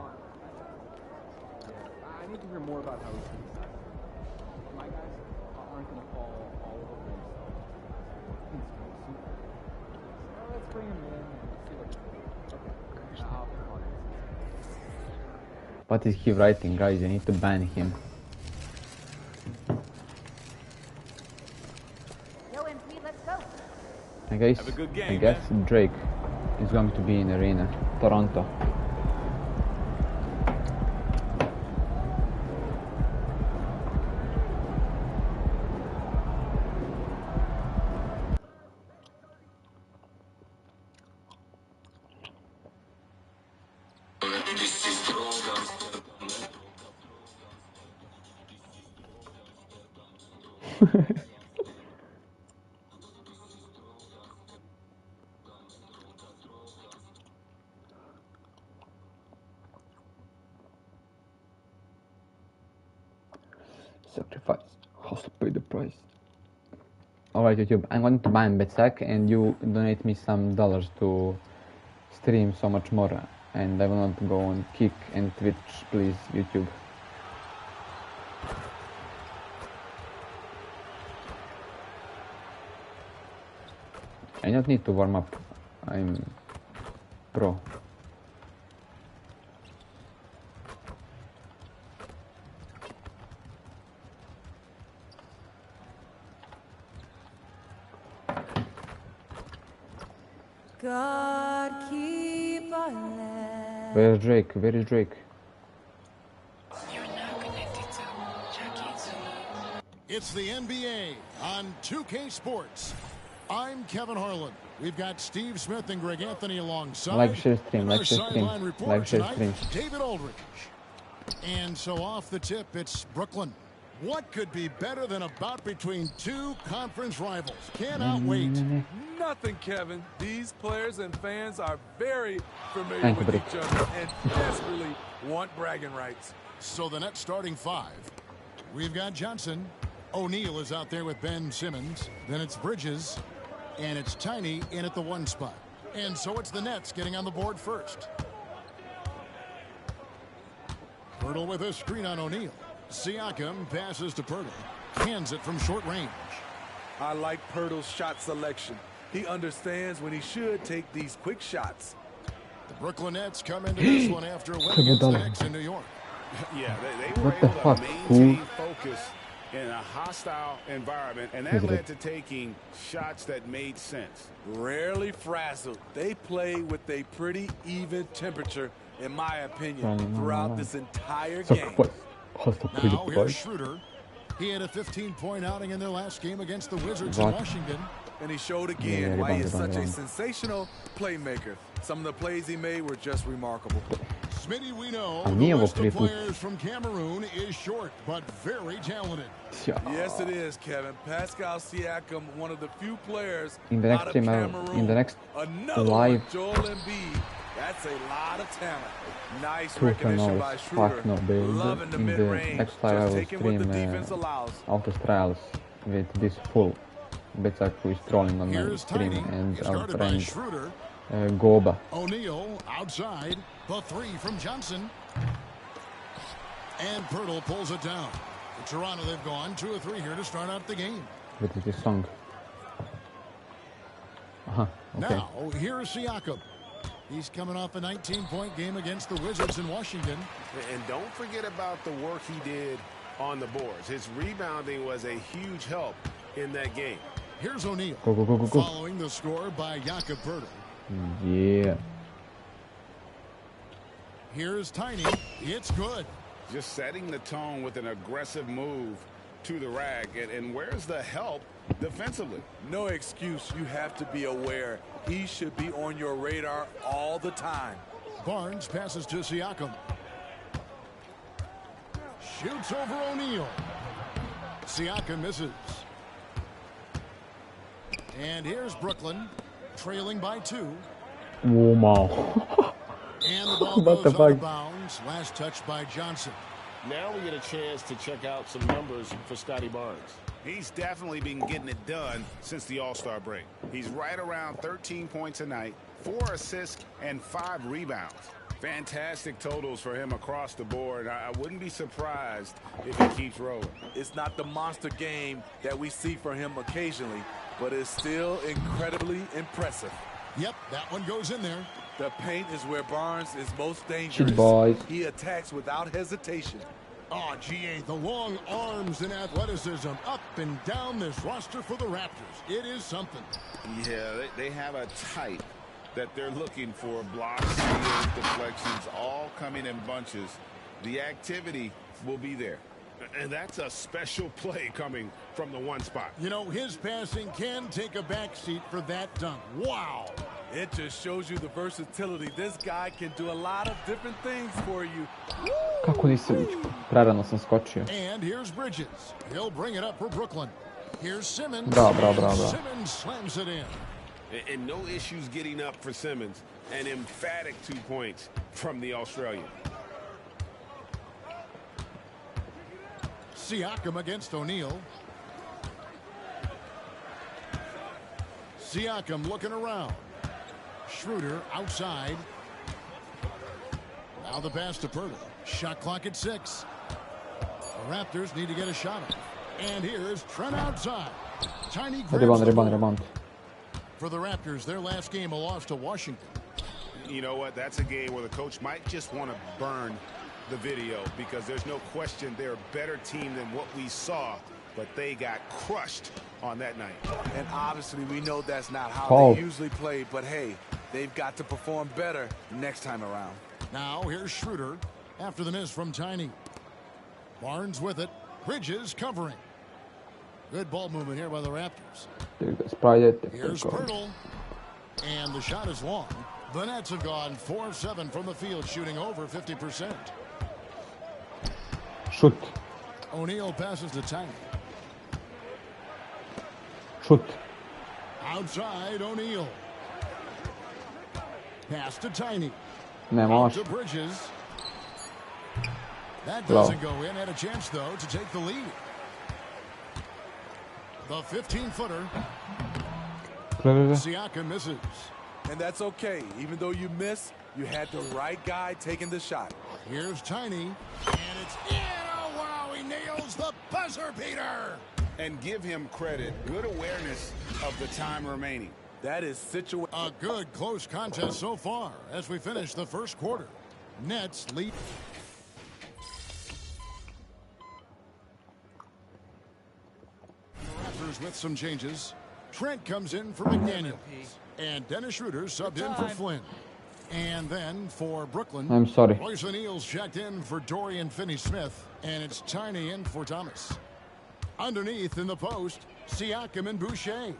What is he writing, guys? I need to ban him. Yo, MP, let's go. I guess Drake is going to be in arena. Toronto. Sacrifice has to pay the price. Alright, YouTube, I'm going to ban Betsack and you donate me some dollars to stream so much more. And I will not go on Kick and Twitch, please, YouTube. I don't need to warm up. I'm pro. God keep our land. Where's Drake? Where is Drake? You're now connected to Jackie. It's the NBA on 2K Sports. I'm Kevin Harlan. We've got Steve Smith and Greg Anthony alongside. Like, share stream, like, share stream, like, share stream. David Aldridge. And so off the tip, it's Brooklyn. What could be better than a bout between two conference rivals? Cannot wait. Nothing, Kevin. These players and fans are very familiar with each other and desperately want bragging rights. So the Nets starting five. We've got Johnson. O'Neal is out there with Ben Simmons. Then it's Bridges. And it's Tiny in at the one spot. And so it's the Nets getting on the board first. Pirtle with a screen on O'Neal. Siakam passes to Pirtle. Hands it from short range. I like Pirtle's shot selection. He understands when he should take these quick shots. The Brooklyn Nets come into this one after a win against the Knicks in New York. Yeah, they were able to maintain focus in a hostile environment, and that led to taking shots that made sense. Rarely frazzled. They play with a pretty even temperature, in my opinion, throughout this entire game. Now here's Schroeder. He had a 15-point outing in their last game against the Wizards in Washington. And he showed again why he is such a sensational playmaker. Some of the plays he made were just remarkable. Smitty, we know the list of players from Cameroon is short, but very talented. Yes, it is, Kevin. Pascal Siakam, one of the few players in the next game, in the next live. Joel Embiid. That's a lot of talent. Nice recognition by Schroeder. Loving the mid-range. Next time I will stream Autos Trials with this full Becak who is trolling on my stream and our friend Goba. O'Neal outside, the three from Johnson. And Pirtle pulls it down. For Toronto, they've gone 2 or 3 here to start out the game. What is this song? Okay. Now, here's Siakam. He's coming off a 19-point game against the Wizards in Washington. And don't forget about the work he did on the boards. His rebounding was a huge help in that game. Here's O'Neal. Go. Following the score by Jakob Poeltl. Yeah. Here's Tiny. It's good. Just setting the tone with an aggressive move to the rack. And where's the help defensively? No excuse. You have to be aware. He should be on your radar all the time. Barnes passes to Siakam. Shoots over O'Neal. Siakam misses. And here's Brooklyn, trailing by 2. Wow. And the ball goes out of bounds. Last touch by Johnson. Now we get a chance to check out some numbers for Scotty Barnes. He's definitely been getting it done since the All-Star break. He's right around 13 points a night, 4 assists, and 5 rebounds. Fantastic totals for him across the board. I wouldn't be surprised if he keeps rolling. It's not the monster game that we see from him occasionally, but it's still incredibly impressive. Yep, that one goes in there. The paint is where Barnes is most dangerous. Boys. He attacks without hesitation. Oh, GA, the long arms and athleticism up and down this roster for the Raptors. It is something. Yeah, they have a type that they're looking for. Blocks, steals, deflections, all coming in bunches. The activity will be there. And that's a special play coming from the one spot. You know, his passing can take a backseat for that dunk. Wow. It just shows you the versatility. This guy can do a lot of different things for you. Kako nisi prerano sam skočio. And here's Bridges. He'll bring it up for Brooklyn. Here's Simmons. Bravo. Simmons slams it in. And no issues getting up for Simmons. An emphatic 2 points from the Australian. Siakam against O'Neal. Siakam looking around. Schroeder outside. Now the pass to Poeltl. Shot clock at 6. The Raptors need to get a shot off. And here's Trent outside. Tiny Rebound. For the Raptors, their last game, a loss to Washington. You know what? That's a game where the coach might just want to burn the video because there's no question they're a better team than what we saw, but they got crushed on that night. And obviously we know that's not how they usually play, but hey, they've got to perform better next time around. Now here's Schroeder after the miss from Tiny. Barnes with it. Bridges covering. Good ball movement here by the Raptors. Here's Poeltl. And the shot is long. The Nets have gone 4-7 from the field, shooting over 50%. Shoot. O'Neal passes to Tiny. Shoot. Outside O'Neal. Pass to Tiny. Out to Bridges. That doesn't go in. Had a chance, though, to take the lead. The 15-footer. Siakam misses. And that's okay. Even though you miss, you had the right guy taking the shot. Here's Tiny. And it's in. Oh, wow. He nails the buzzer beater. And give him credit. Good awareness of the time remaining. That is a good close contest so far as we finish the first quarter. Nets lead. Raptors with some changes. Trent comes in for McDaniels. And Dennis Schroeder subbed in for Flynn. And then for Brooklyn, I'm sorry. Royce O'Neal's checked in for Dorian Finney-Smith. And it's Tiny in for Thomas. Underneath in the post, Siakam and Boucher.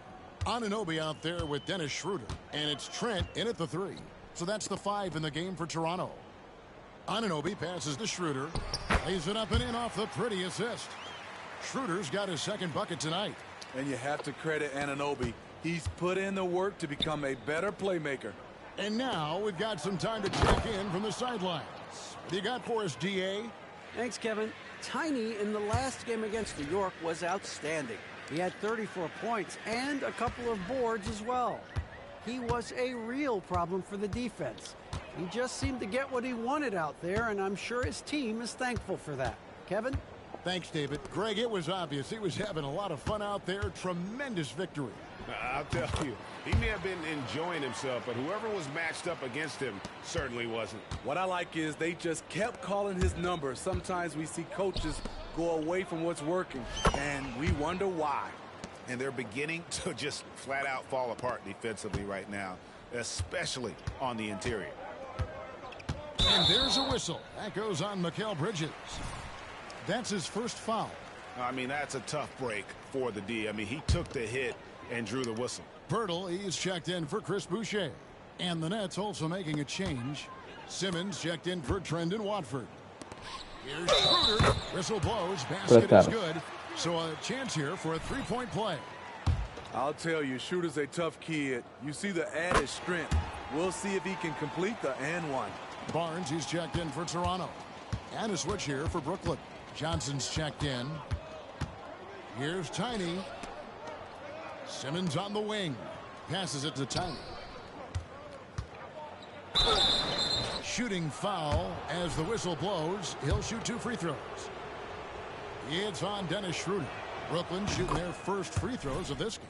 Anunoby out there with Dennis Schroeder. And it's Trent in at the 3. So that's the 5 in the game for Toronto. Anunoby passes to Schroeder. Lays it up and in off the pretty assist. Schroeder's got his second bucket tonight. And you have to credit Anunoby. He's put in the work to become a better playmaker. And now we've got some time to check in from the sidelines. What do you got for us, DA? Thanks, Kevin. Tiny in the last game against New York was outstanding. He had 34 points and a couple of boards as well. He was a real problem for the defense. He just seemed to get what he wanted out there, and I'm sure his team is thankful for that. Kevin? Thanks, David. Greg, it was obvious he was having a lot of fun out there. Tremendous victory. I'll tell you, he may have been enjoying himself, but whoever was matched up against him certainly wasn't. What I like is they just kept calling his number. Sometimes we see coaches go away from what's working, and we wonder why. And they're beginning to just flat out fall apart defensively right now, especially on the interior. And there's a whistle. That goes on Mikal Bridges. That's his first foul. I mean, that's a tough break for the D. I mean, he took the hit and drew the whistle. Pirtle, he's checked in for Chris Boucher. And the Nets also making a change. Simmons checked in for Trendon Watford. Here's Schroeder. Whistle blows. Basket is good. So a chance here for a three-point play. I'll tell you, Schroeder's a tough kid. You see the added strength. We'll see if he can complete the and one. Barnes, he's checked in for Toronto. And a switch here for Brooklyn. Johnson's checked in. Here's Tiny. Simmons on the wing. Passes it to Tiny. Shooting foul as the whistle blows. He'll shoot 2 free throws. It's on Dennis Schroeder. Brooklyn shooting their first free throws of this game.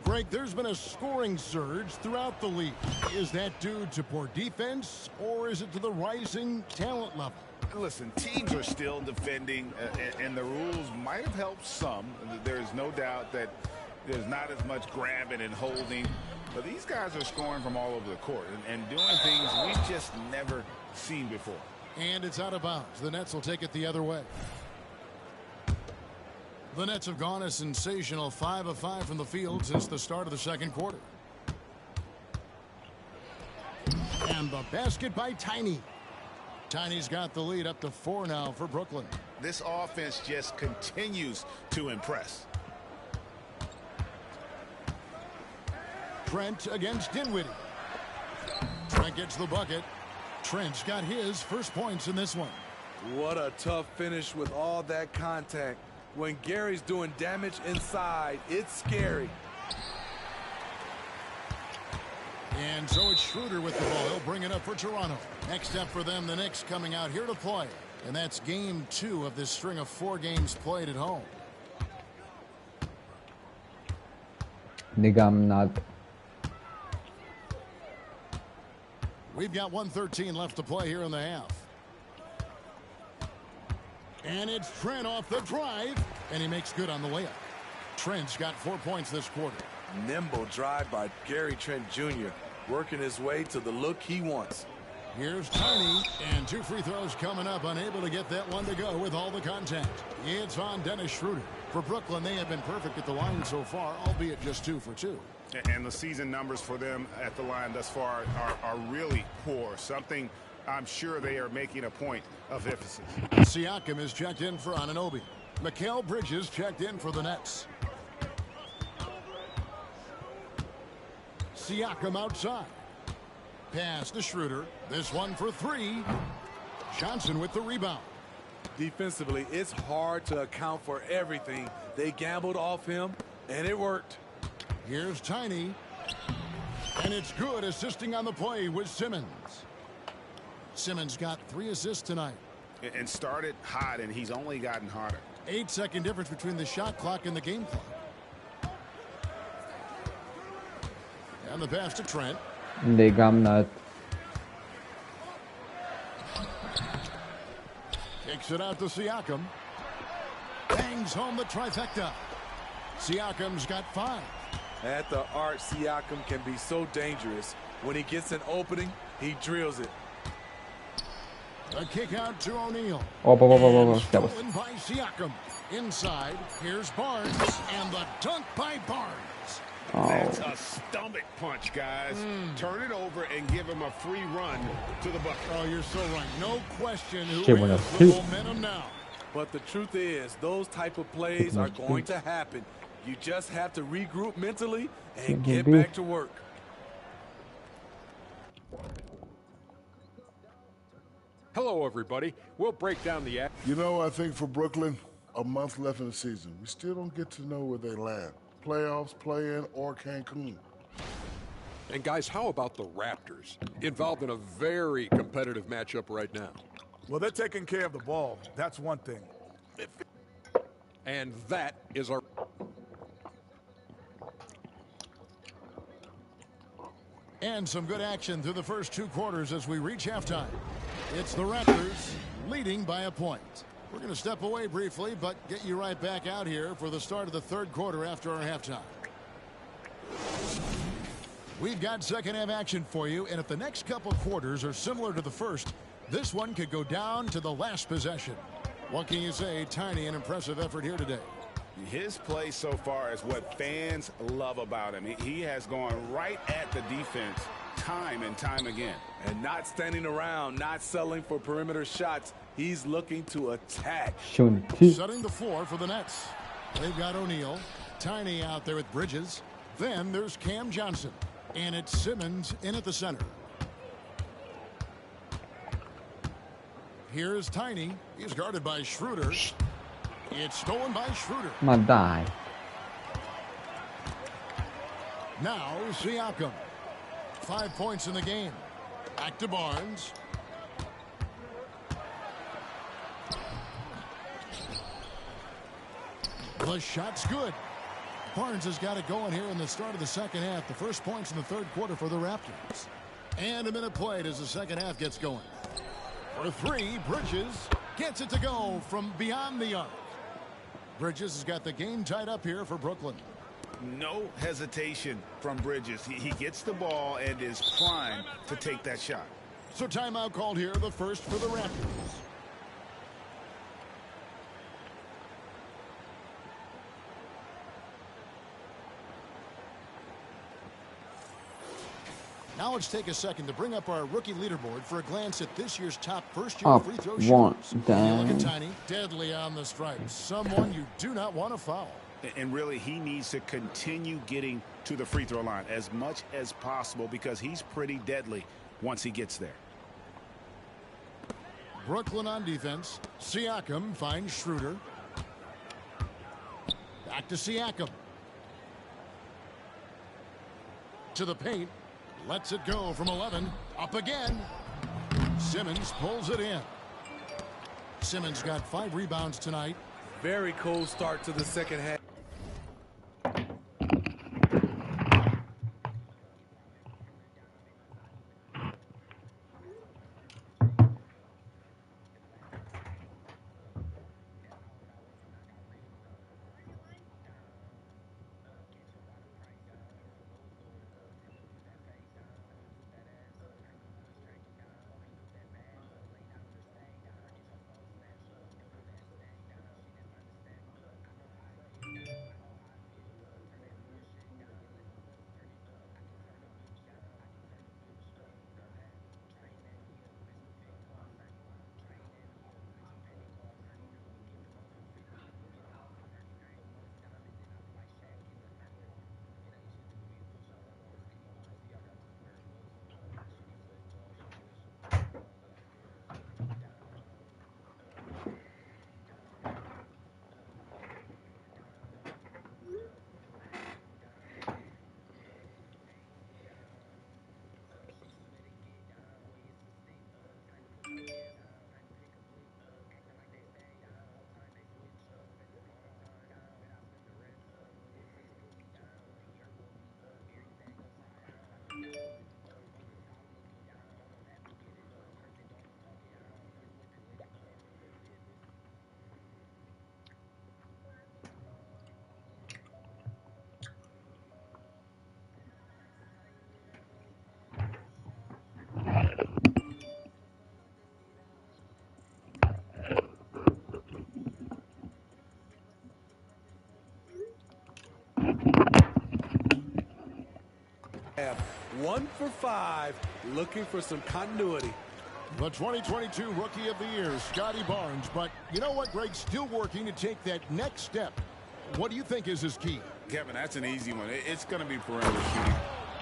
Greg, there's been a scoring surge throughout the league. Is that due to poor defense, or is it to the rising talent level? Listen, teams are still defending, and the rules might have helped some. There's no doubt that there's not as much grabbing and holding. But these guys are scoring from all over the court and doing things we've just never seen before. And it's out of bounds. The Nets will take it the other way. The Nets have gone a sensational 5 of 5 from the field since the start of the second quarter. And the basket by Tiny. Tiny's got the lead up to 4 now for Brooklyn. This offense just continues to impress. Trent against Dinwiddie. Trent gets the bucket. Trent's got his first points in this one. What a tough finish with all that contact. When Gary's doing damage inside, it's scary. And so it's Schroeder with the ball. He'll bring it up for Toronto. Next up for them, the Knicks coming out here to play. And that's game 2 of this string of 4 games played at home. Nigga, I'm not. We've got 1:13 left to play here in the half. And it's Trent off the drive. And he makes good on the layup. Trent's got 4 points this quarter. Nimble drive by Gary Trent Jr. Working his way to the look he wants. Here's Tiny. And 2 free throws coming up. Unable to get that one to go with all the contact. It's on Dennis Schroeder. For Brooklyn, they have been perfect at the line so far, albeit just 2 for 2. And the season numbers for them at the line thus far are really poor. Something I'm sure they are making a point of emphasis. Siakam is checked in for Anunoby. Mikal Bridges checked in for the Nets. Siakam outside. Pass to Schroeder. This one for 3. Johnson with the rebound. Defensively, it's hard to account for everything. They gambled off him, and it worked. Here's Tiny. And it's good, assisting on the play with Simmons. Simmons got 3 assists tonight. And started hot, and he's only gotten hotter. 8-second difference between the shot clock and the game clock. And the pass to Trent. They got that. Kicks it out to Siakam. Bangs home the trifecta. Siakam's got 5. At the arc, Siakam can be so dangerous. When he gets an opening, he drills it. A kick out to O'Neal. Stolen by Siakam. Inside, here's Barnes, and the dunk by Barnes. That's a stomach punch, guys. Turn it over and give him a free run to the bucket. Oh, you're so right. No question who has the momentum now. But the truth is, those type of plays are going to happen. You just have to regroup mentally and get back to work. Hello, everybody. We'll break down the act. You know, I think for Brooklyn, a month left in the season, we still don't get to know where they land. Playoffs, play-in, or Cancun. And guys, how about the Raptors? Involved in a very competitive matchup right now. Well, they're taking care of the ball. That's one thing. And that is our... And some good action through the first 2 quarters as we reach halftime. It's the Raptors leading by a point. We're going to step away briefly, but get you right back out here for the start of the 3rd quarter after our halftime. We've got second half action for you, and if the next couple quarters are similar to the first, this one could go down to the last possession. What can you say? Tiny, an impressive effort here today. His play so far is what fans love about him. He has gone right at the defense time and time again. And not standing around, not settling for perimeter shots. He's looking to attack. Setting the floor for the Nets. They've got O'Neal. Tiny out there with Bridges. Then there's Cam Johnson. And it's Simmons in at the center. Here's Tiny. He's guarded by Schroeder. It's stolen by Schroeder. Madai. Now Siakam. 5 points in the game. Back to Barnes. The shot's good. Barnes has got it going here in the start of the second half. The first points in the 3rd quarter for the Raptors. And a minute played as the second half gets going. For 3, Bridges gets it to go from beyond the arc. Bridges has got the game tied up here for Brooklyn. No hesitation from Bridges. He gets the ball and is primed to take that shot. So timeout called here, the first for the Raptors. Now let's take a second to bring up our rookie leaderboard for a glance at this year's top first-year free throw shooters. Look at Tiny, deadly on the stripes. Someone you do not want to foul. And really, he needs to continue getting to the free throw line as much as possible because he's pretty deadly once he gets there. Brooklyn on defense. Siakam finds Schroeder. Back to Siakam. To the paint. Lets it go from 11. Up again. Simmons pulls it in. Simmons got 5 rebounds tonight. Very cold start to the second half. 1 for 5, looking for some continuity. The 2022 Rookie of the Year, Scotty Barnes. But you know what, Greg? Still working to take that next step. What do you think is his key? Kevin, that's an easy one. It's going to be perimeter shooting.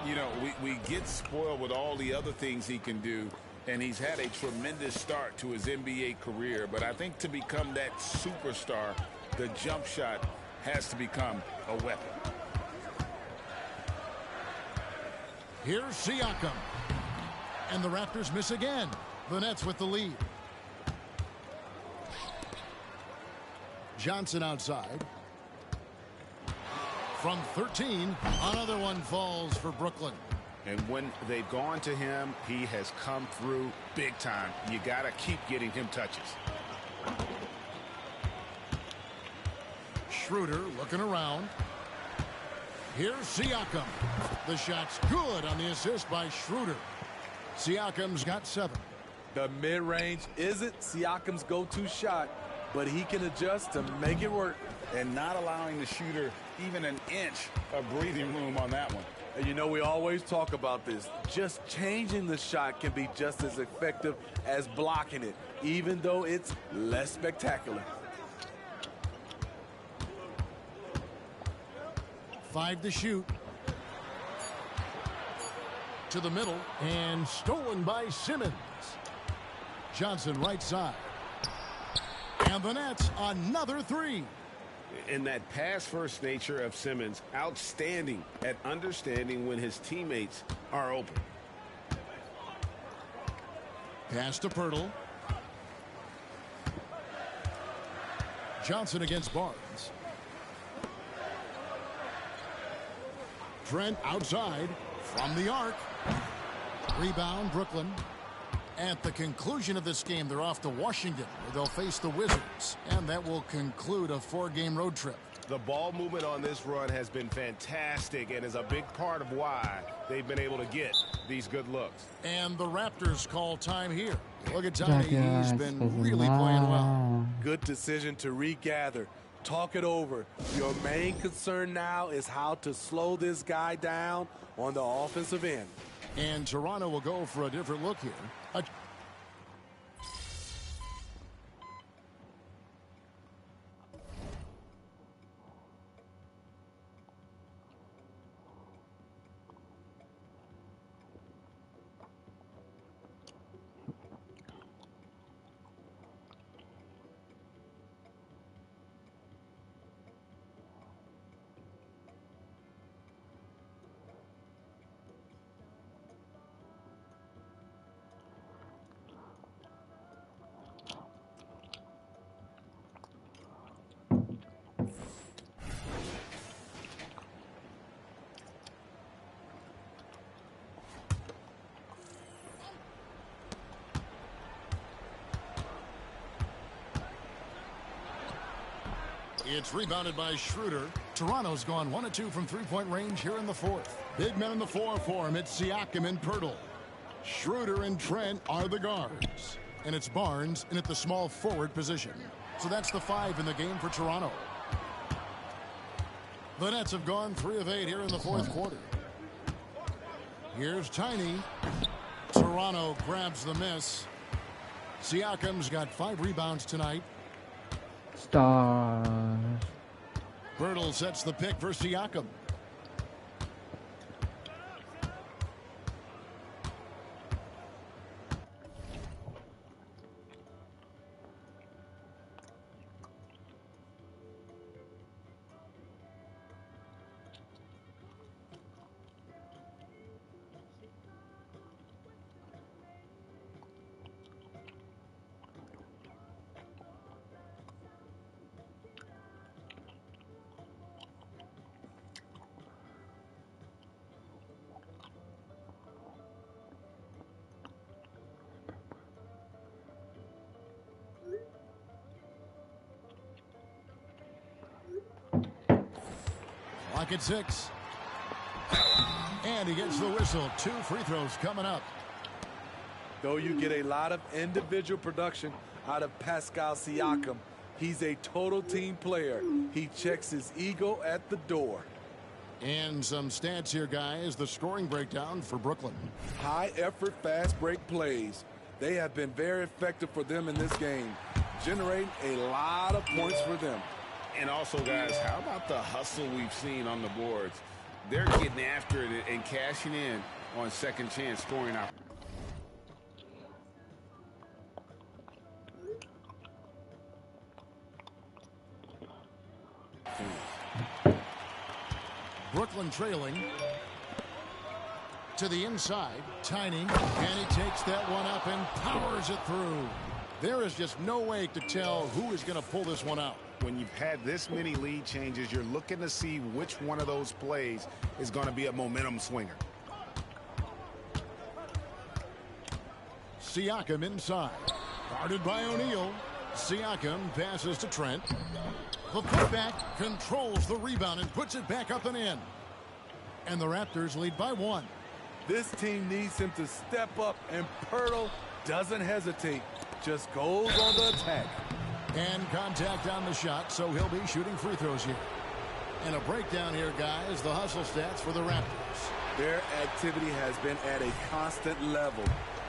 You know, we get spoiled with all the other things he can do, and he's had a tremendous start to his NBA career. But I think to become that superstar, the jump shot has to become a weapon. Here's Siakam. And the Raptors miss again. The Nets with the lead. Johnson outside. From 13, another one falls for Brooklyn. And when they've gone to him, he has come through big time. You got to keep getting him touches. Schroeder looking around. Here's Siakam. The shot's good on the assist by Schroeder. Siakam's got 7. The mid-range isn't Siakam's go-to shot, but he can adjust to make it work. And not allowing the shooter even an inch of breathing room on that one. And you know, we always talk about this. Just changing the shot can be just as effective as blocking it, even though it's less spectacular. 5 to shoot. To the middle, and stolen by Simmons. Johnson right side. And the Nets, another 3. And that pass-first nature of Simmons, outstanding at understanding when his teammates are open. Pass to Pirtle. Johnson against Barnes. Trent outside from the arc. Rebound, Brooklyn. At the conclusion of this game, they're off to Washington, where they'll face the Wizards, and that will conclude a 4-game road trip. The ball movement on this run has been fantastic and is a big part of why they've been able to get these good looks. And the Raptors call time here. Look at Tony. He's been really playing well. Good decision to regather. Talk it over. Your main concern now is how to slow this guy down on the offensive end. And Toronto will go for a different look here. It's rebounded by Schroeder. Toronto's gone 1 of 2 from three-point range here in the 4th. Big men in the 4 for him. It's Siakam and Pirtle. Schroeder and Trent are the guards. And it's Barnes in at the small forward position. So that's the 5 in the game for Toronto. The Nets have gone 3 of 8 here in the 4th quarter. Here's Tiny. Toronto grabs the miss. Siakam's got 5 rebounds tonight. Stars. Pirtle sets the pick for Siakam. Clock at 6. And he gets the whistle. 2 free throws coming up. Though you get a lot of individual production out of Pascal Siakam, he's a total team player. He checks his ego at the door. And some stats here, guys. The scoring breakdown for Brooklyn. High effort, fast break plays. They have been very effective for them in this game, generating a lot of points for them. And also, guys, how about the hustle we've seen on the boards? They're getting after it and cashing in on second chance scoring out. Brooklyn trailing to the inside. Tiny, and he takes that one up and powers it through. There is just no way to tell who is going to pull this one out. When you've had this many lead changes, you're looking to see which one of those plays is going to be a momentum swinger. Siakam inside. Guarded by O'Neal. Siakam passes to Trent. The putback controls the rebound and puts it back up and in. And the Raptors lead by 1. This team needs him to step up, and Poeltl doesn't hesitate. Just goes on the attack. And contact on the shot, so he'll be shooting free throws here. And a breakdown here, guys, the hustle stats for the Raptors. Their activity has been at a constant level.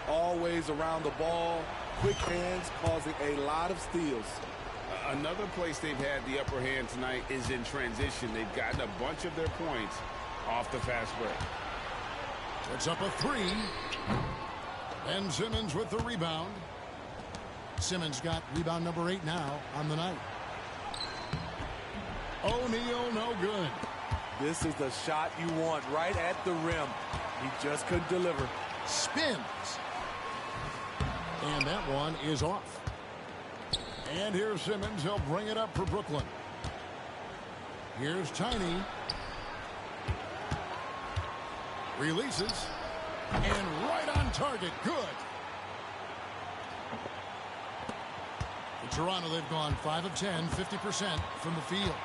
Always around the ball, quick hands causing a lot of steals. Another place they've had the upper hand tonight is in transition. They've gotten a bunch of their points off the fast break. It's up a 3. Ben Simmons with the rebound. Simmons got rebound number 8 now on the night. O'Neal, no good. This is the shot you want right at the rim. He just couldn't deliver. Spins. And that one is off. And here's Simmons. He'll bring it up for Brooklyn. Here's Tiny. Releases. And right on target. Good. For Toronto, they've gone 5 of 10, 50% from the field.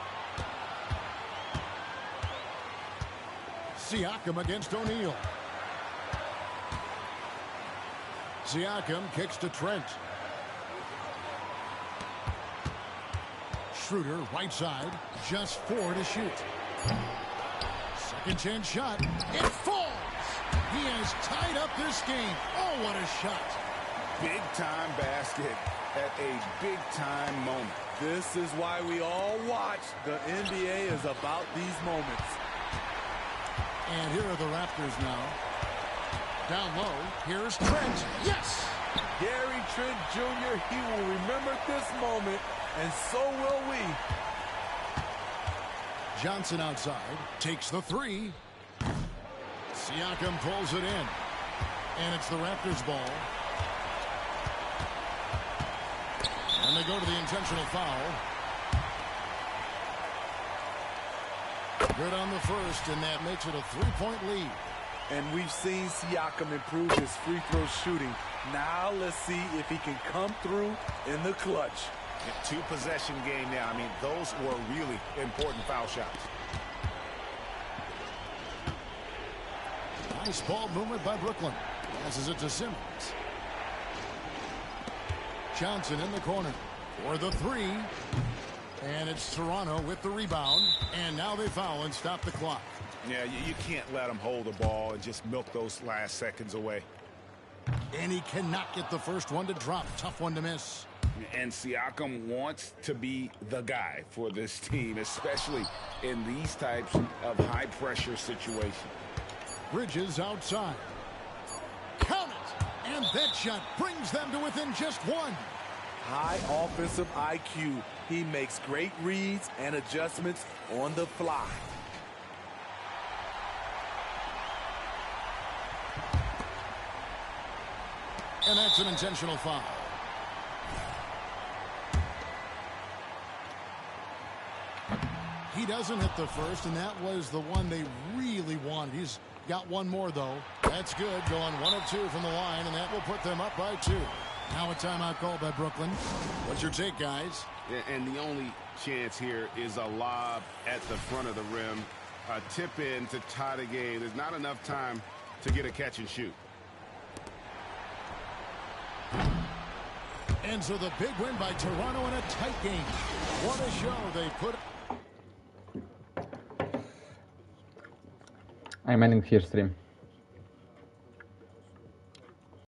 Siakam against O'Neal. Siakam kicks to Trent. Schroeder, right side, just 4 to shoot. Second chance shot. It falls. He has tied up this game. Oh, what a shot. Big time basket at a big time moment. This is why we all watch. The NBA is about these moments. And here are the Raptors now. Down low, here's Trent. Yes! Gary Trent Jr., he will remember this moment, and so will we. Johnson outside, takes the 3. Siakam pulls it in. And it's the Raptors' ball. And they go to the intentional foul. Good on the first, and that makes it a 3-point lead. And we've seen Siakam improve his free throw shooting. Now let's see if he can come through in the clutch. A 2-possession game now. I mean, those were really important foul shots. Nice ball movement by Brooklyn. Passes it to Simmons. Johnson in the corner for the 3. And it's Toronto with the rebound. And now they foul and stop the clock. Yeah, you can't let them hold the ball and just milk those last seconds away. And he cannot get the first one to drop. Tough one to miss. And Siakam wants to be the guy for this team, especially in these types of high-pressure situations. Bridges outside. Count it! And that shot brings them to within just 1. High offensive IQ. He makes great reads and adjustments on the fly. And that's an intentional foul. He doesn't hit the first, and that was the one they really wanted. He's got one more, though. That's good. Going 1 of 2 from the line, and that will put them up by 2. Now a timeout call by Brooklyn. What's your take, guys? And the only chance here is a lob at the front of the rim. A tip in to tie the game. There's not enough time to get a catch and shoot. And so the big win by Toronto in a tight game. What a show they put. I'm ending here stream.